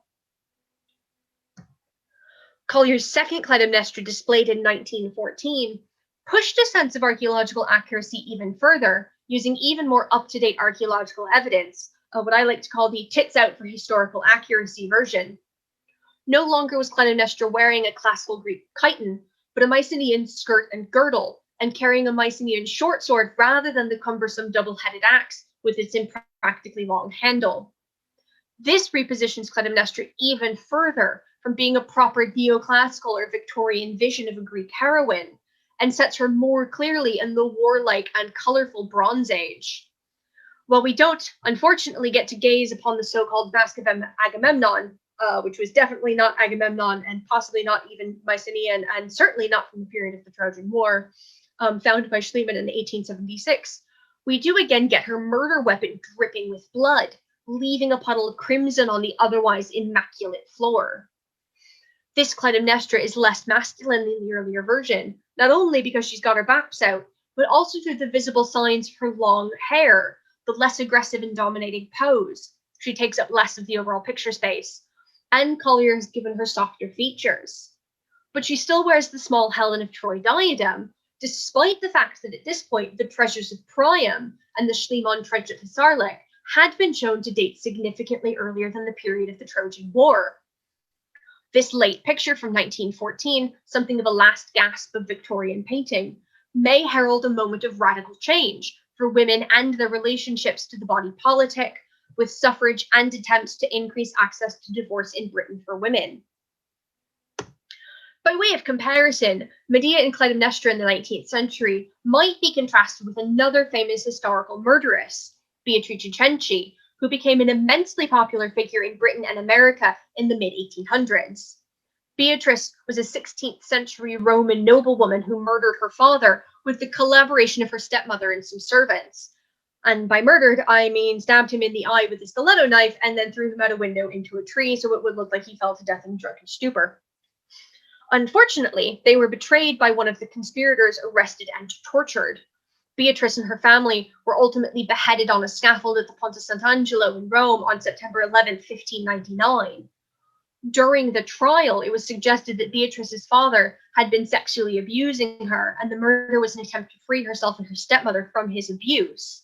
Speaker 2: Collier's second Clytemnestra, displayed in 1914, pushed a sense of archaeological accuracy even further, using even more up-to-date archaeological evidence, what I like to call the tits out for historical accuracy version. No longer was Clytemnestra wearing a classical Greek chiton, but a Mycenaean skirt and girdle, and carrying a Mycenaean short sword rather than the cumbersome double-headed axe with its impractically long handle. This repositions Clytemnestra even further from being a proper neoclassical or Victorian vision of a Greek heroine, and sets her more clearly in the warlike and colorful Bronze Age. While we don't, unfortunately, get to gaze upon the so-called Mask of Agamemnon, which was definitely not Agamemnon and possibly not even Mycenaean, and certainly not from the period of the Trojan War, found by Schliemann in 1876, we do again get her murder weapon dripping with blood, leaving a puddle of crimson on the otherwise immaculate floor. This Clytemnestra is less masculine than the earlier version, not only because she's got her baps out, but also through the visible signs of her long hair, the less aggressive and dominating pose. She takes up less of the overall picture space, and Collier has given her softer features. But she still wears the small Helen of Troy diadem, despite the fact that at this point the treasures of Priam and the Schliemann trench at Hissarlik had been shown to date significantly earlier than the period of the Trojan War. This late picture from 1914, something of a last gasp of Victorian painting, may herald a moment of radical change for women and their relationships to the body politic, with suffrage and attempts to increase access to divorce in Britain for women. By way of comparison, Medea and Clytemnestra in the 19th century might be contrasted with another famous historical murderess, Beatrice Chenchi, who became an immensely popular figure in Britain and America in the mid-1800s. Beatrice was a 16th century Roman noblewoman who murdered her father with the collaboration of her stepmother and some servants. And by murdered, I mean stabbed him in the eye with a stiletto knife and then threw him out a window into a tree so it would look like he fell to death in drunken stupor. Unfortunately, they were betrayed by one of the conspirators, arrested and tortured. Beatrice and her family were ultimately beheaded on a scaffold at the Ponte Sant'Angelo in Rome on September 11, 1599. During the trial, it was suggested that Beatrice's father had been sexually abusing her, and the murder was an attempt to free herself and her stepmother from his abuse.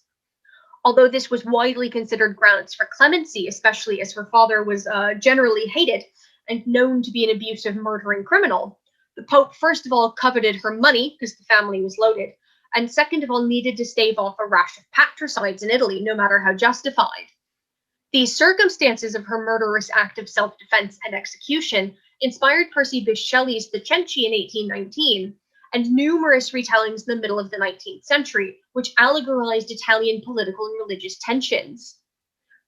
Speaker 2: Although this was widely considered grounds for clemency, especially as her father was generally hated and known to be an abusive, murdering criminal, the Pope first of all coveted her money because the family was loaded, and second of all needed to stave off a rash of patricides in Italy, no matter how justified. These circumstances of her murderous act of self-defense and execution inspired Percy Bysshe Shelley's The Cenci in 1819, and numerous retellings in the middle of the 19th century, which allegorized Italian political and religious tensions.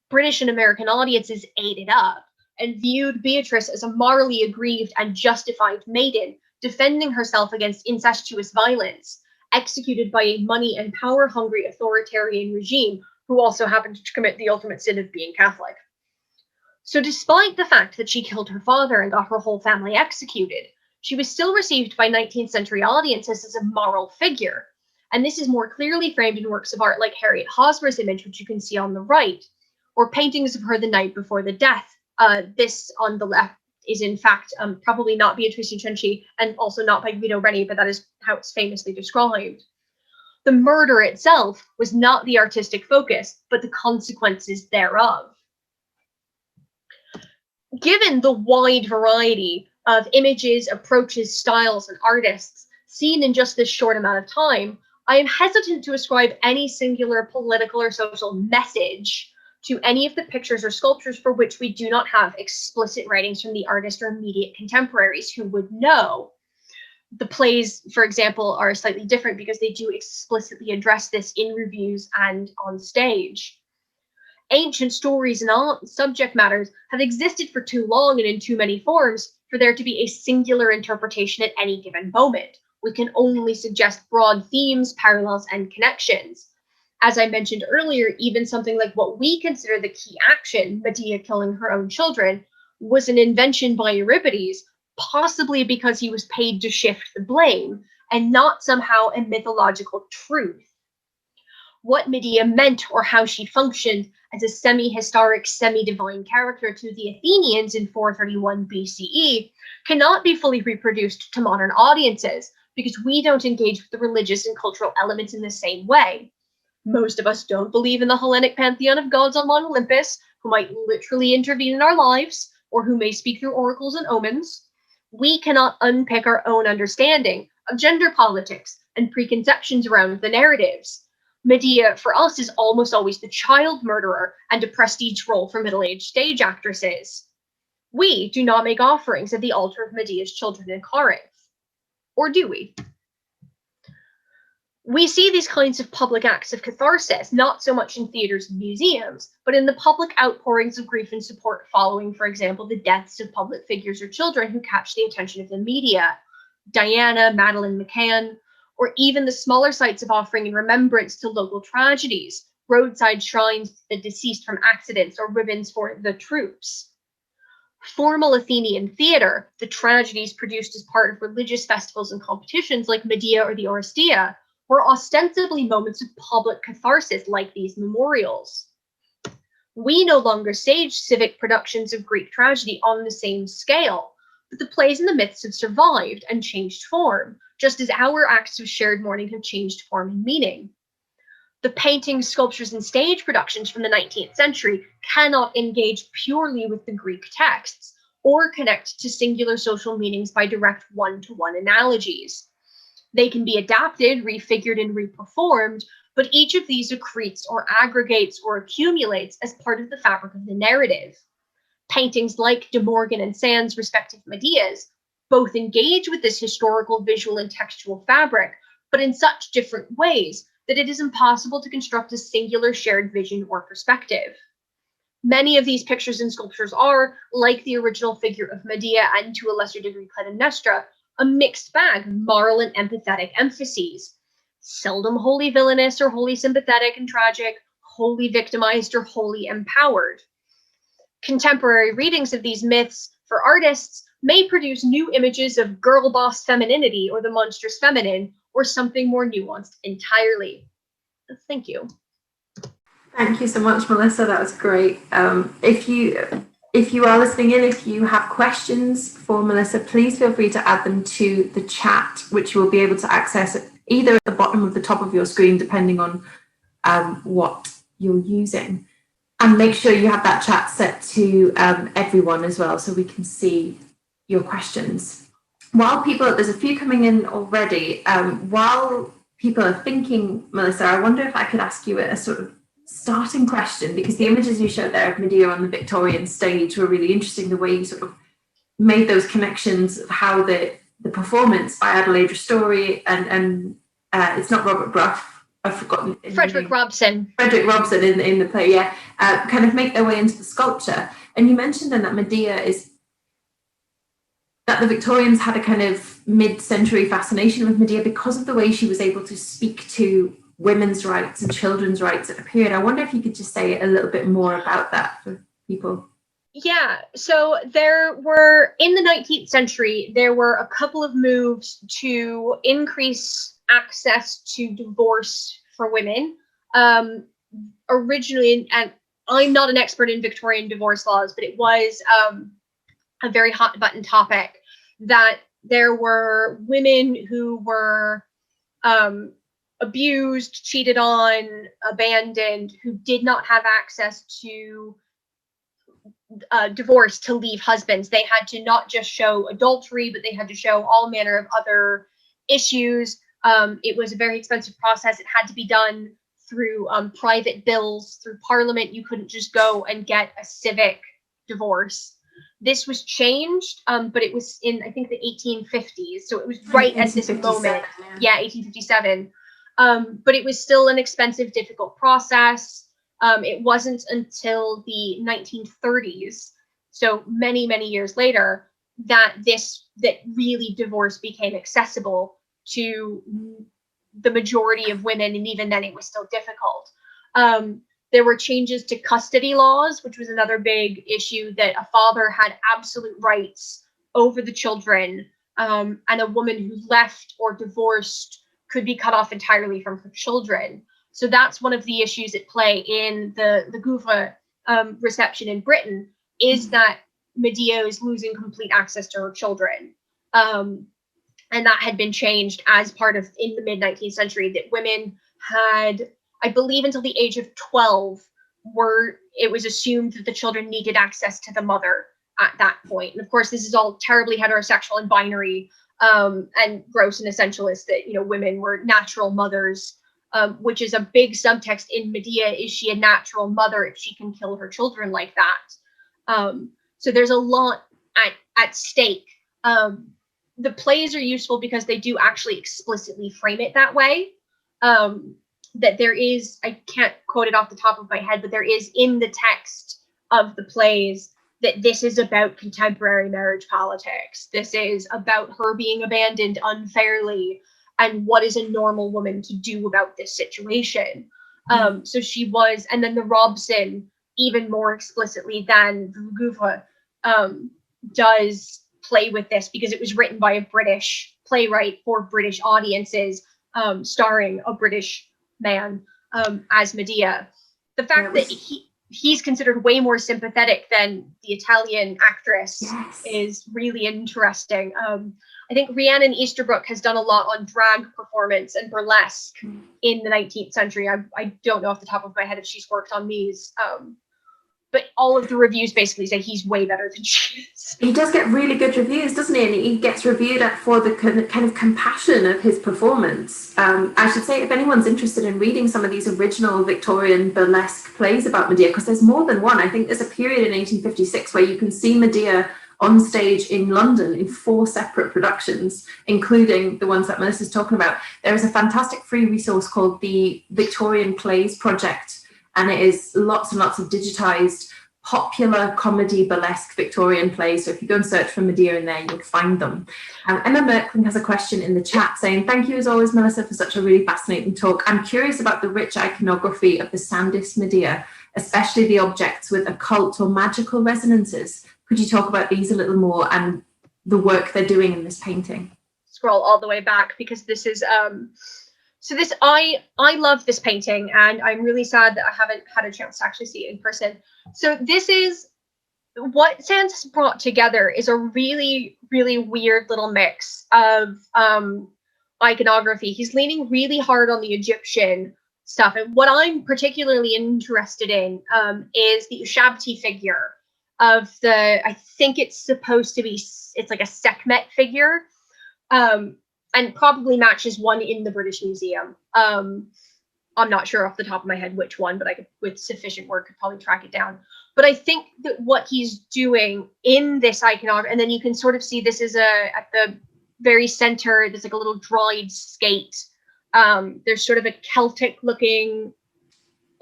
Speaker 2: British and American audiences ate it up, and viewed Beatrice as a morally aggrieved and justified maiden, defending herself against incestuous violence, executed by a money and power-hungry authoritarian regime who also happened to commit the ultimate sin of being Catholic. So despite the fact that she killed her father and got her whole family executed, she was still received by 19th century audiences as a moral figure, and this is more clearly framed in works of art like Harriet Hosmer's image, which you can see on the right, or paintings of her the night before the death. This on the left is in fact probably not Beatrice Chenchi and also not by Guido Reni, but that is how it's famously described. The murder itself was not the artistic focus, but the consequences thereof. Given the wide variety of images, approaches, styles, and artists seen in just this short amount of time, I am hesitant to ascribe any singular political or social message to any of the pictures or sculptures for which we do not have explicit writings from the artist or immediate contemporaries who would know. The plays, for example, are slightly different because they do explicitly address this in reviews and on stage. Ancient stories and subject matters have existed for too long and in too many forms for there to be a singular interpretation at any given moment. We can only suggest broad themes, parallels, and connections. As I mentioned earlier, even something like what we consider the key action, Medea killing her own children, was an invention by Euripides, possibly because he was paid to shift the blame, and not somehow a mythological truth. What Medea meant or how she functioned as a semi-historic, semi-divine character to the Athenians in 431 BCE cannot be fully reproduced to modern audiences because we don't engage with the religious and cultural elements in the same way. Most of us don't believe in the Hellenic pantheon of gods on Mount Olympus, who might literally intervene in our lives, or who may speak through oracles and omens. We cannot unpick our own understanding of gender politics and preconceptions around the narratives. Medea, for us, is almost always the child murderer and a prestige role for middle-aged stage actresses. We do not make offerings at the altar of Medea's children in Corinth. Or do we? We see these kinds of public acts of catharsis not so much in theaters and museums, but in the public outpourings of grief and support following, for example, the deaths of public figures or children who catch the attention of the media. Diana, Madeleine McCann, or even the smaller sites of offering in remembrance to local tragedies, roadside shrines to the deceased from accidents, or ribbons for the troops. Formal Athenian theater, the tragedies produced as part of religious festivals and competitions like Medea or the Oresteia, were ostensibly moments of public catharsis like these memorials. We no longer stage civic productions of Greek tragedy on the same scale, but the plays and the myths have survived and changed form, just as our acts of shared mourning have changed form and meaning. The paintings, sculptures, and stage productions from the 19th century cannot engage purely with the Greek texts or connect to singular social meanings by direct one-to-one analogies. They can be adapted, refigured, and reperformed, but each of these accretes or aggregates or accumulates as part of the fabric of the narrative. Paintings like De Morgan and Sand's respective Medeas both engage with this historical, visual, and textual fabric, but in such different ways that it is impossible to construct a singular shared vision or perspective. Many of these pictures and sculptures are, like the original figure of Medea and to a lesser degree Clytemnestra, a mixed bag of moral and empathetic emphases, seldom wholly villainous or wholly sympathetic and tragic, wholly victimized or wholly empowered. Contemporary readings of these myths for artists may produce new images of girl boss femininity or the monstrous feminine, or something more nuanced entirely. Thank you.
Speaker 1: Thank you so much, Melissa. That was great. If you are listening in, if you have questions for Melissa, please feel free to add them to the chat, which you will be able to access either at the bottom of the top of your screen, depending on what you're using. And make sure you have that chat set to everyone as well, so we can see your questions. While there's a few coming in already, while people are thinking, Melissa, I wonder if I could ask you a sort of starting question, because the images you showed there of Medea on the Victorian stage were really interesting, the way you sort of made those connections of how the performance by Adelaide Ristori and it's not Robert Bruff, I've forgotten.
Speaker 2: Frederick Robson.
Speaker 1: Frederick Robson in the play, yeah, kind of make their way into the sculpture. And you mentioned then that that the Victorians had a kind of mid-century fascination with Medea because of the way she was able to speak to women's rights and children's rights at a period. I wonder if you could just say a little bit more about that for people.
Speaker 2: Yeah, so there were, in the 19th century, there were a couple of moves to increase access to divorce for women. Originally, and I'm not an expert in Victorian divorce laws, but it was a very hot button topic, that there were women who were abused, cheated on, abandoned, who did not have access to divorce to leave husbands. They had to not just show adultery, but they had to show all manner of other issues. It was a very expensive process. It had to be done through private bills, through Parliament. You couldn't just go and get a civic divorce. This was changed, but it was in, I think, the 1850s. So it was right at this moment. Yeah, 1857. But it was still an expensive, difficult process. It wasn't until the 1930s, so many, many years later, that really divorce became accessible to the majority of women, and even then it was still difficult. There were changes to custody laws, which was another big issue, that a father had absolute rights over the children, and a woman who left or divorced could be cut off entirely from her children. So that's one of the issues at play in the Gouffre reception in Britain, is that Medea is losing complete access to her children. And that had been changed as part of, in the mid-19th century, that women had, I believe until the age of 12, it was assumed that the children needed access to the mother at that point. And of course, this is all terribly heterosexual and binary, and gross and essentialist, that, women were natural mothers, which is a big subtext in Medea. Is she a natural mother if she can kill her children like that? So there's a lot at stake. The plays are useful because they do actually explicitly frame it that way. That there is, I can't quote it off the top of my head, but there is in the text of the plays that this is about contemporary marriage politics. This is about her being abandoned unfairly, and what is a normal woman to do about this situation. So she was, and then the Robson, even more explicitly than the Gouffre, does play with this because it was written by a British playwright for British audiences, starring a British man as Medea. The fact that he's considered way more sympathetic than the Italian actress is really interesting. I think Rhiannon Easterbrook has done a lot on drag performance and burlesque in the 19th century. I don't know off the top of my head if she's worked on these. But all of the reviews basically say he's way better than she is.
Speaker 1: He does get really good reviews, doesn't he? And he gets reviewed for the kind of compassion of his performance. I should say, if anyone's interested in reading some of these original Victorian burlesque plays about Medea, because there's more than one. I think there's a period in 1856 where you can see Medea on stage in London in 4 separate productions, including the ones that Melissa's talking about. There is a fantastic free resource called the Victorian Plays Project, and it is lots and lots of digitized popular comedy burlesque Victorian plays. So if you go and search for Medea in there, you'll find them. Emma Merkling has a question in the chat saying, thank you as always, Melissa, for such a really fascinating talk. I'm curious about the rich iconography of the Sandist Medea, especially the objects with occult or magical resonances. Could you talk about these a little more and the work they're doing in this painting?
Speaker 2: Scroll all the way back because this is so this I love this painting, and I'm really sad that I haven't had a chance to actually see it in person. So this is what Sandist brought together is a really, really weird little mix of iconography. He's leaning really hard on the Egyptian stuff, and what I'm particularly interested in is the Ushabti figure of the, I think it's supposed to be, it's like a Sekhmet figure. And probably matches one in the British Museum. I'm not sure off the top of my head which one, but I could, with sufficient work, could probably track it down. But I think that what he's doing in this iconography, and then you can sort of see this is at the very center, there's like a little dried skate. There's sort of a Celtic-looking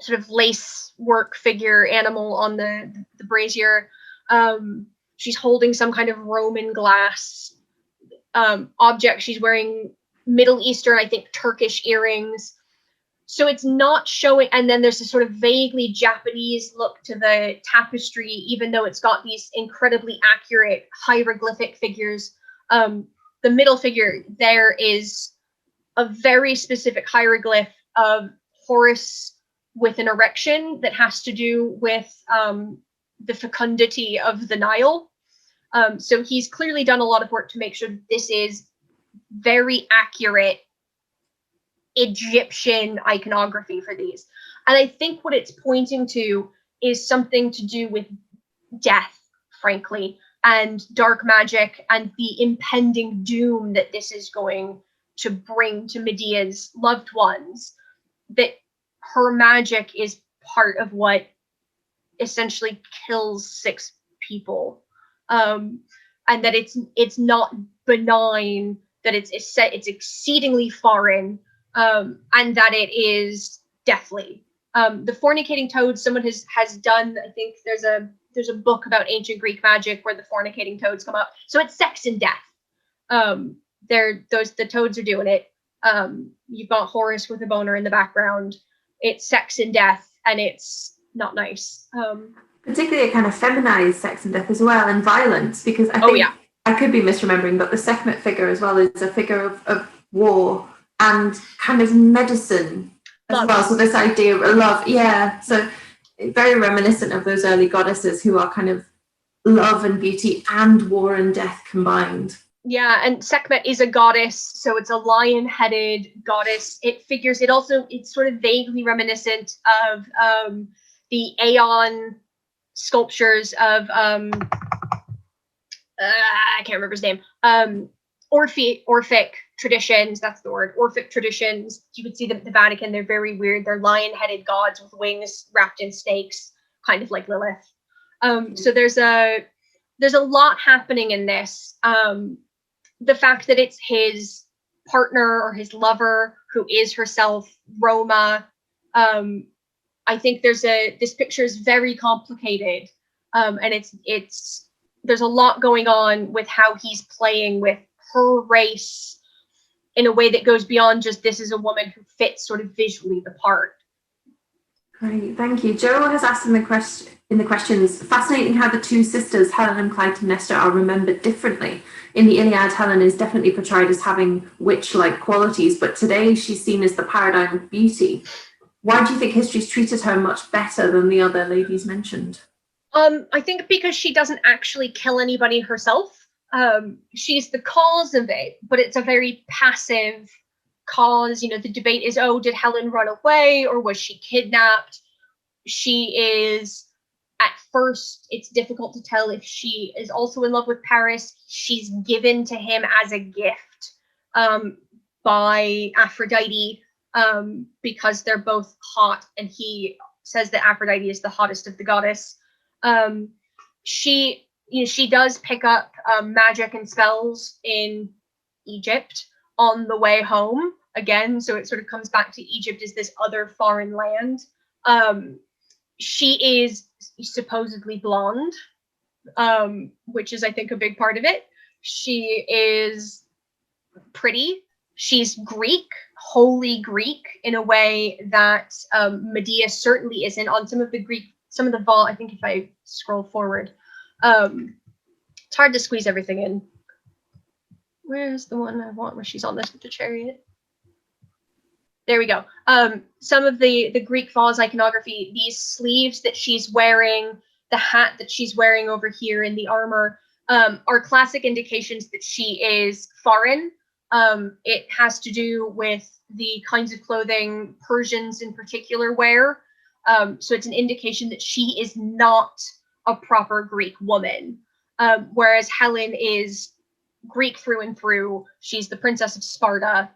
Speaker 2: sort of lace work figure animal on the brazier. She's holding some kind of Roman glass object. She's wearing Middle Eastern, I think, Turkish earrings. So it's not showing, and then there's a sort of vaguely Japanese look to the tapestry, even though it's got these incredibly accurate hieroglyphic figures. The middle figure, there is a very specific hieroglyph of Horus with an erection that has to do with the fecundity of the Nile. So he's clearly done a lot of work to make sure this is very accurate Egyptian iconography for these. And I think what it's pointing to is something to do with death, frankly, and dark magic and the impending doom that this is going to bring to Medea's loved ones, that her magic is part of what essentially kills 6 people. And that it's not benign, that it's exceedingly foreign, and that it is deathly. The fornicating toads, someone has done, I think there's a book about ancient Greek magic where the fornicating toads come up. So it's sex and death. The toads are doing it. You've got Horus with a boner in the background. It's sex and death, and it's not nice.
Speaker 1: Particularly a kind of feminized sex and death as well, and violence, because I think, I could be misremembering, but the Sekhmet figure as well is a figure of war and kind of medicine as well. So this idea of love, so very reminiscent of those early goddesses who are kind of love and beauty and war and death combined.
Speaker 2: Yeah, and Sekhmet is a goddess, so it's a lion-headed goddess. It's sort of vaguely reminiscent of the Aeon sculptures of I can't remember his name. Orphic traditions, that's the word. Orphic traditions. You could see them at the Vatican. They're very weird. They're lion-headed gods with wings wrapped in snakes, kind of like Lilith. So there's a lot happening in this. The fact that it's his partner or his lover who is herself Roma. I think this picture is very complicated, and there's a lot going on with how he's playing with her race, in a way that goes beyond just this is a woman who fits sort of visually the part.
Speaker 1: Great, thank you. Joe has asked in the questions, fascinating how the two sisters, Helen and Clytemnestra, are remembered differently. In the Iliad, Helen is definitely portrayed as having witch-like qualities, but today she's seen as the paradigm of beauty. Why do you think history's treated her much better than the other ladies mentioned?
Speaker 2: I think because she doesn't actually kill anybody herself. She's the cause of it, but it's a very passive cause. You know, the debate is, oh, did Helen run away or was she kidnapped? She is, at first, it's difficult to tell if she is also in love with Paris. She's given to him as a gift by Aphrodite because they're both hot, and he says that Aphrodite is the hottest of the goddess. She does pick up magic and spells in Egypt on the way home again, so it sort of comes back to Egypt as this other foreign land. She is supposedly blonde, which is, I think, a big part of it. She is pretty. She's Greek, wholly Greek, in a way that Medea certainly isn't. On some of the vault, I think if I scroll forward, it's hard to squeeze everything in. Where's the one I want where she's on the chariot? There we go. Some of the Greek vase iconography, these sleeves that she's wearing, the hat that she's wearing over here, and the armor are classic indications that she is foreign. It has to do with the kinds of clothing Persians in particular wear. So it's an indication that she is not a proper Greek woman, whereas Helen is Greek through and through. She's the princess of Sparta.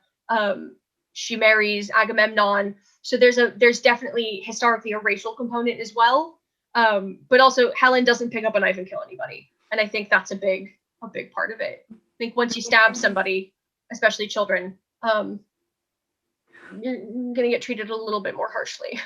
Speaker 2: She marries Agamemnon. So there's definitely historically a racial component as well. But also Helen doesn't pick up a knife and kill anybody. And I think that's a big part of it. I think once you stab somebody, especially children, you're going to get treated a little bit more harshly.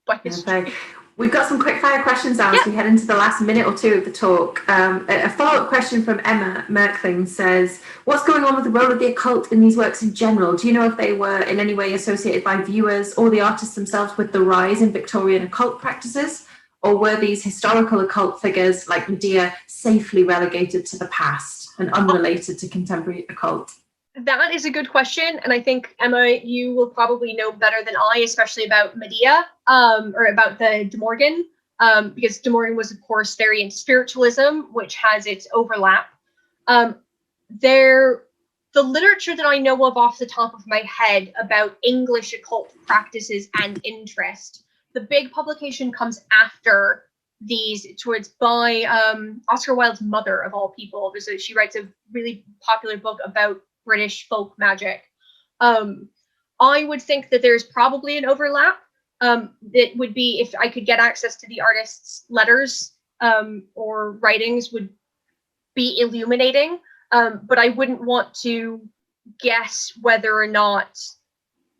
Speaker 1: Okay. We've got some quick fire questions now as we head into the last minute or two of the talk. A follow-up question from Emma Merkling says, what's going on with the role of the occult in these works in general? Do you know if they were in any way associated by viewers or the artists themselves with the rise in Victorian occult practices? Or were these historical occult figures like Medea safely relegated to the past and unrelated to contemporary occult?
Speaker 2: That is a good question, and I think, Emma, you will probably know better than I, especially about Medea, or about the De Morgan, because De Morgan was, of course, very into spiritualism, which has its overlap. The literature that I know of off the top of my head about English occult practices and interest, the big publication comes after these, by Oscar Wilde's mother, of all people. So she writes a really popular book about British folk magic. I would think that there's probably an overlap. That would be, if I could get access to the artist's letters or writings, would be illuminating. But I wouldn't want to guess whether or not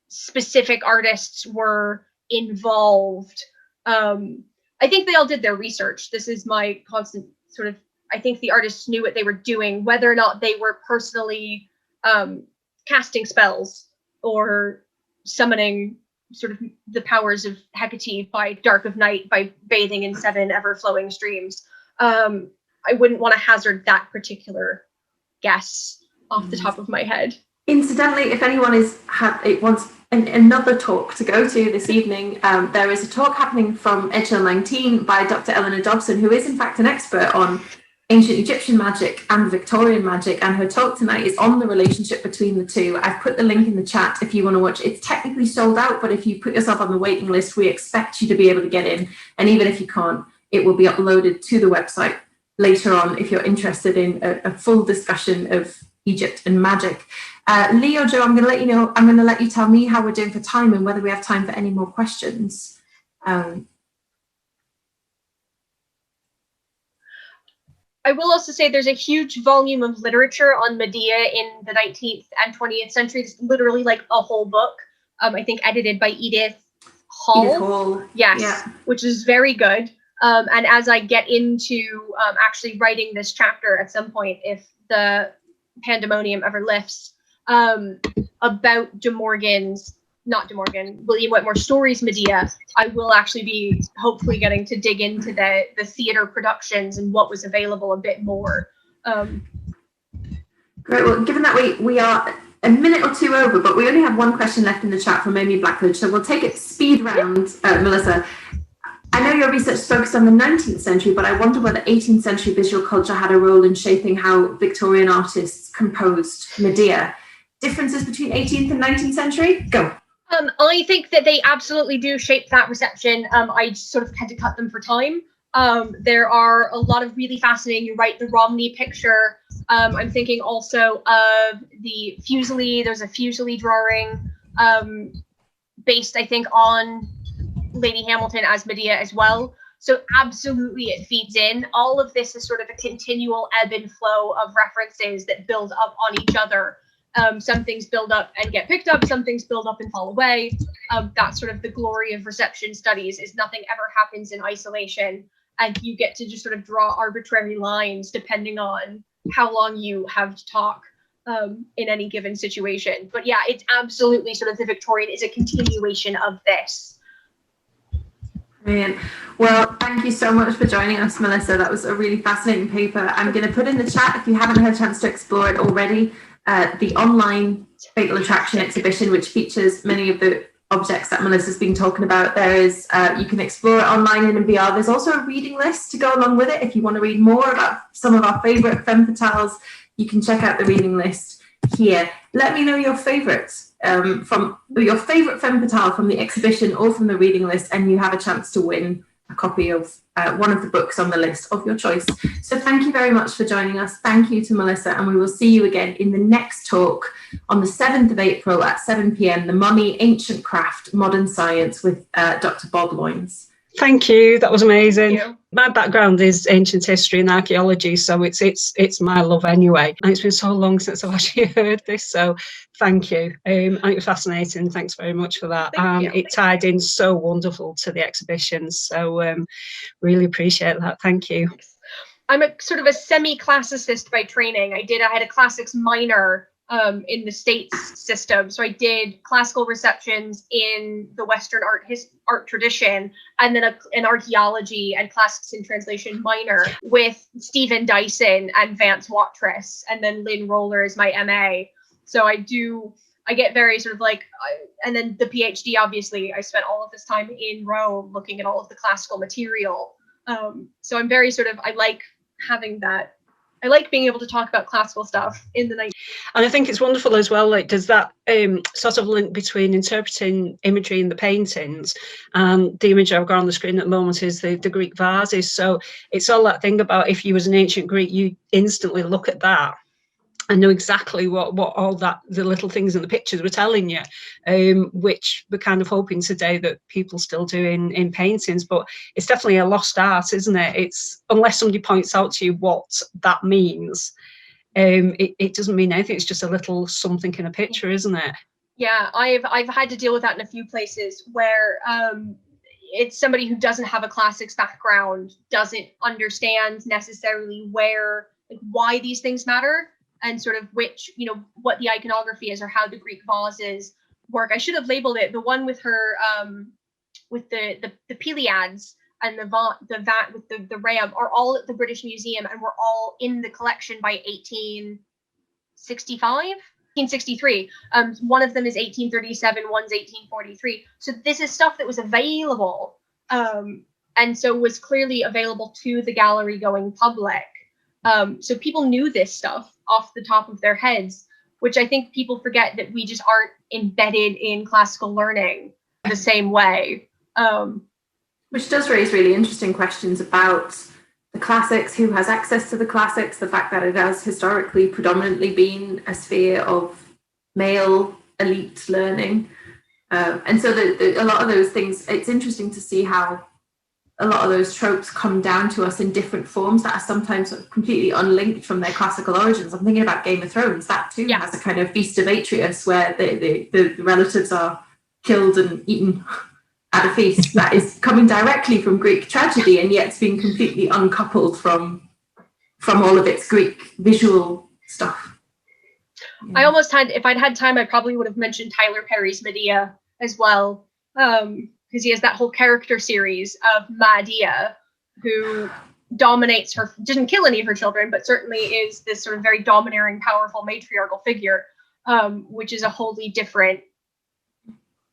Speaker 2: specific artists were involved. I think they all did their research. This is my constant sort of, I think the artists knew what they were doing. Whether or not they were personally casting spells or summoning sort of the powers of Hecate by dark of night by bathing in 7 ever-flowing streams. I wouldn't want to hazard that particular guess off the top of my head.
Speaker 1: Incidentally, if anyone wants another talk to go to this evening, there is a talk happening from Edgehill 19 by Dr. Eleanor Dobson, who is in fact an expert on ancient Egyptian magic and Victorian magic, and her talk tonight is on the relationship between the two. I've put the link in the chat if you want to watch. It's technically sold out, but if you put yourself on the waiting list, we expect you to be able to get in. And even if you can't, it will be uploaded to the website later on if you're interested in a full discussion of Egypt and magic. Leo, Joe, I'm going to let you tell me how we're doing for time and whether we have time for any more questions.
Speaker 2: I will also say there's a huge volume of literature on Medea in the 19th and 20th century. It's literally like a whole book, I think edited by Edith Hall.
Speaker 1: Edith Hall.
Speaker 2: Yes,
Speaker 1: yeah.
Speaker 2: Which is very good. And as I get into actually writing this chapter at some point, if the pandemonium ever lifts, about William Whitmore Story's Medea, I will actually be hopefully getting to dig into the theater productions and what was available a bit more.
Speaker 1: Great. Well, given that we are a minute or two over, but we only have one question left in the chat from Amy Blackledge, so we'll take it speed round, Melissa. I know your research is focused on the 19th century, but I wonder whether 18th century visual culture had a role in shaping how Victorian artists composed Medea. Differences between 18th and 19th century? Go.
Speaker 2: I think that they absolutely do shape that reception. I sort of had to cut them for time. There are a lot of really fascinating, you're right, the Romney picture. I'm thinking also of the Fuseli. There's a Fuseli drawing based, I think, on Lady Hamilton as Medea as well. So absolutely it feeds in. All of this is sort of a continual ebb and flow of references that build up on each other. Some things build up and get picked up, some things build up and fall away. That's sort of the glory of reception studies, is nothing ever happens in isolation, and you get to just sort of draw arbitrary lines depending on how long you have to talk in any given situation. But yeah, it's absolutely sort of the Victorian is a continuation of this.
Speaker 1: Brilliant. Well, thank you so much for joining us, Melissa. That was a really fascinating paper. I'm going to put in the chat, if you haven't had a chance to explore it already, the online Fatal Attraction exhibition, which features many of the objects that Melissa's been talking about. There is, you can explore it online and in VR. There's also a reading list to go along with it. If you want to read more about some of our favourite Femme Fatales, you can check out the reading list here. Let me know your favourites. From your favourite Femme Fatale from the exhibition or from the reading list, and you have a chance to win a copy of one of the books on the list of your choice. So thank you very much for joining us. Thank you to Melissa, and we will see you again in the next talk on the 7th of April at 7 p.m, The Mummy, Ancient Craft, Modern Science, with Dr. Bob Loynes.
Speaker 3: Thank you. That was amazing. My background is ancient history and archaeology, so it's my love anyway. And it's been so long since I've actually heard this, so thank you. And it was fascinating. Thanks very much for that. It tied in so wonderful to the exhibition, so really appreciate that. Thank you.
Speaker 2: I'm a sort of a semi-classicist by training. I had a classics minor in the States system. So I did classical receptions in the Western art tradition, and then an archaeology and classics in translation minor with Stephen Dyson and Vance Watrous, and then Lynn Roller is my MA. So I get very sort of like, and then the PhD, obviously, I spent all of this time in Rome looking at all of the classical material. So I'm very sort of, I like having that. I like being able to talk about classical stuff in the night.
Speaker 3: And I think it's wonderful as well, like, does that sort of link between interpreting imagery in the paintings, and the image I've got on the screen at the moment is the Greek vases. So it's all that thing about, if you was an ancient Greek, you instantly look at that and know exactly what all that, the little things in the pictures were telling you, which we're kind of hoping today that people still do in paintings. But it's definitely a lost art, isn't it? It's, unless somebody points out to you what that means, it doesn't mean anything. It's just a little something in a picture, isn't it?
Speaker 2: Yeah, I've had to deal with that in a few places where it's somebody who doesn't have a classics background, doesn't understand necessarily why these things matter, and sort of which, what the iconography is, or how the Greek vases work. I should have labeled it. The one with her, with the Pleiades and the vat with the ram are all at the British Museum, and were all in the collection by 1863. One of them is 1837, one's 1843. So this is stuff that was available, and so was clearly available to the gallery going public. So people knew this stuff off the top of their heads, which I think people forget, that we just aren't embedded in classical learning the same way.
Speaker 1: Which does raise really interesting questions about the classics, who has access to the classics, the fact that it has historically predominantly been a sphere of male elite learning. And so a lot of those things, it's interesting to see how a lot of those tropes come down to us in different forms that are sometimes sort of completely unlinked from their classical origins. I'm thinking about Game of Thrones. That too has a kind of feast of Atreus, where the relatives are killed and eaten at a feast. That is coming directly from Greek tragedy, and yet it's being completely uncoupled from all of its Greek visual stuff.
Speaker 2: I almost had, if I'd had time, I probably would have mentioned Tyler Perry's Medea as well, because he has that whole character series of Medea, who dominates her, didn't kill any of her children, but certainly is this sort of very domineering, powerful matriarchal figure, which is a wholly different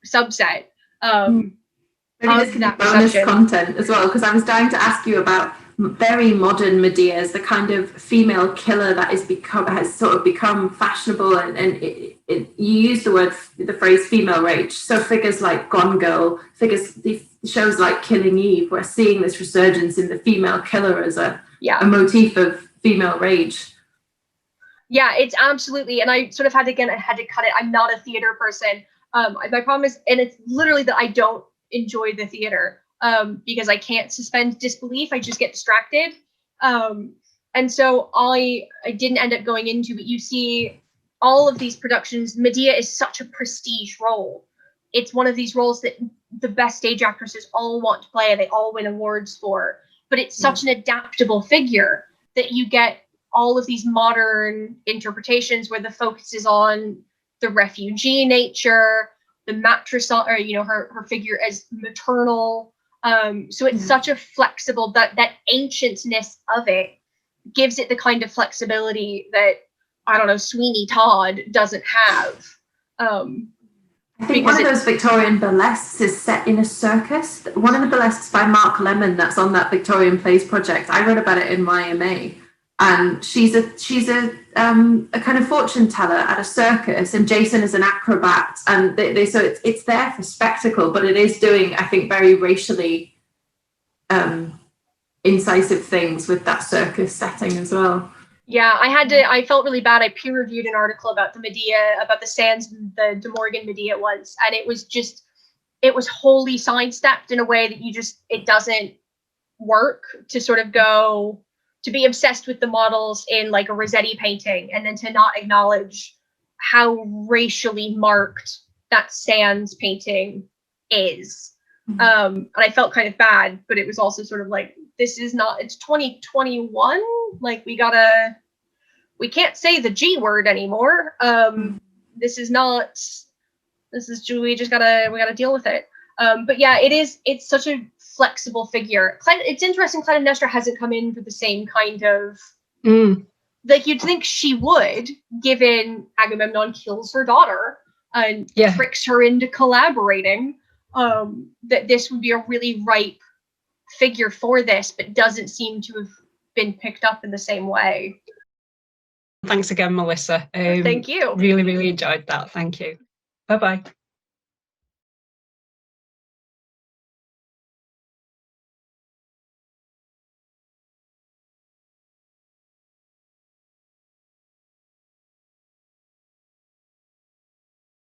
Speaker 2: subset.
Speaker 1: Maybe this could be bonus content as well, because I was dying to ask you about very modern Medeas, the kind of female killer that has sort of become fashionable, and you use the phrase female rage. So figures like Gone Girl, the shows like Killing Eve, we're seeing this resurgence in the female killer as a motif of female rage.
Speaker 2: Yeah, it's absolutely, and I sort of had to cut it. I'm not a theater person. My problem is, and it's literally that I don't enjoy the theater because I can't suspend disbelief. I just get distracted. And so I didn't end up going into, but you see all of these productions, Medea is such a prestige role. It's one of these roles that the best stage actresses all want to play, they all win awards for, but it's such an adaptable figure that you get all of these modern interpretations where the focus is on the refugee nature, the matricide, or her figure as maternal. So it's such a flexible, that ancientness of it gives it the kind of flexibility that, I don't know, Sweeney Todd doesn't have.
Speaker 1: I think one of those Victorian burlesques is set in a circus. One of the burlesques by Mark Lemon that's on that Victorian Plays project. I wrote about it in my MA. And she's a kind of fortune teller at a circus, and Jason is an acrobat, and so it's there for spectacle, but it is doing, I think, very racially incisive things with that circus setting as well.
Speaker 2: Yeah, I felt really bad. I peer reviewed an article about the Medea, about the Sands, the De Morgan Medea once, and it was wholly sidestepped in a way that it doesn't work to sort of go, to be obsessed with the models in like a Rossetti painting and then to not acknowledge how racially marked that Sands painting is. And I felt kind of bad, but it was also sort of like, this is not, it's 2021. Like we can't say the G word anymore. We just gotta deal with it. But yeah, it's such a flexible figure. It's interesting, Clytemnestra hasn't come in for the same kind of, like you'd think she would, given Agamemnon kills her daughter and tricks her into collaborating, that this would be a really ripe figure for this, but doesn't seem to have been picked up in the same way.
Speaker 3: Thanks again, Melissa.
Speaker 2: Thank you.
Speaker 3: Really, really enjoyed that. Thank you. Bye-bye.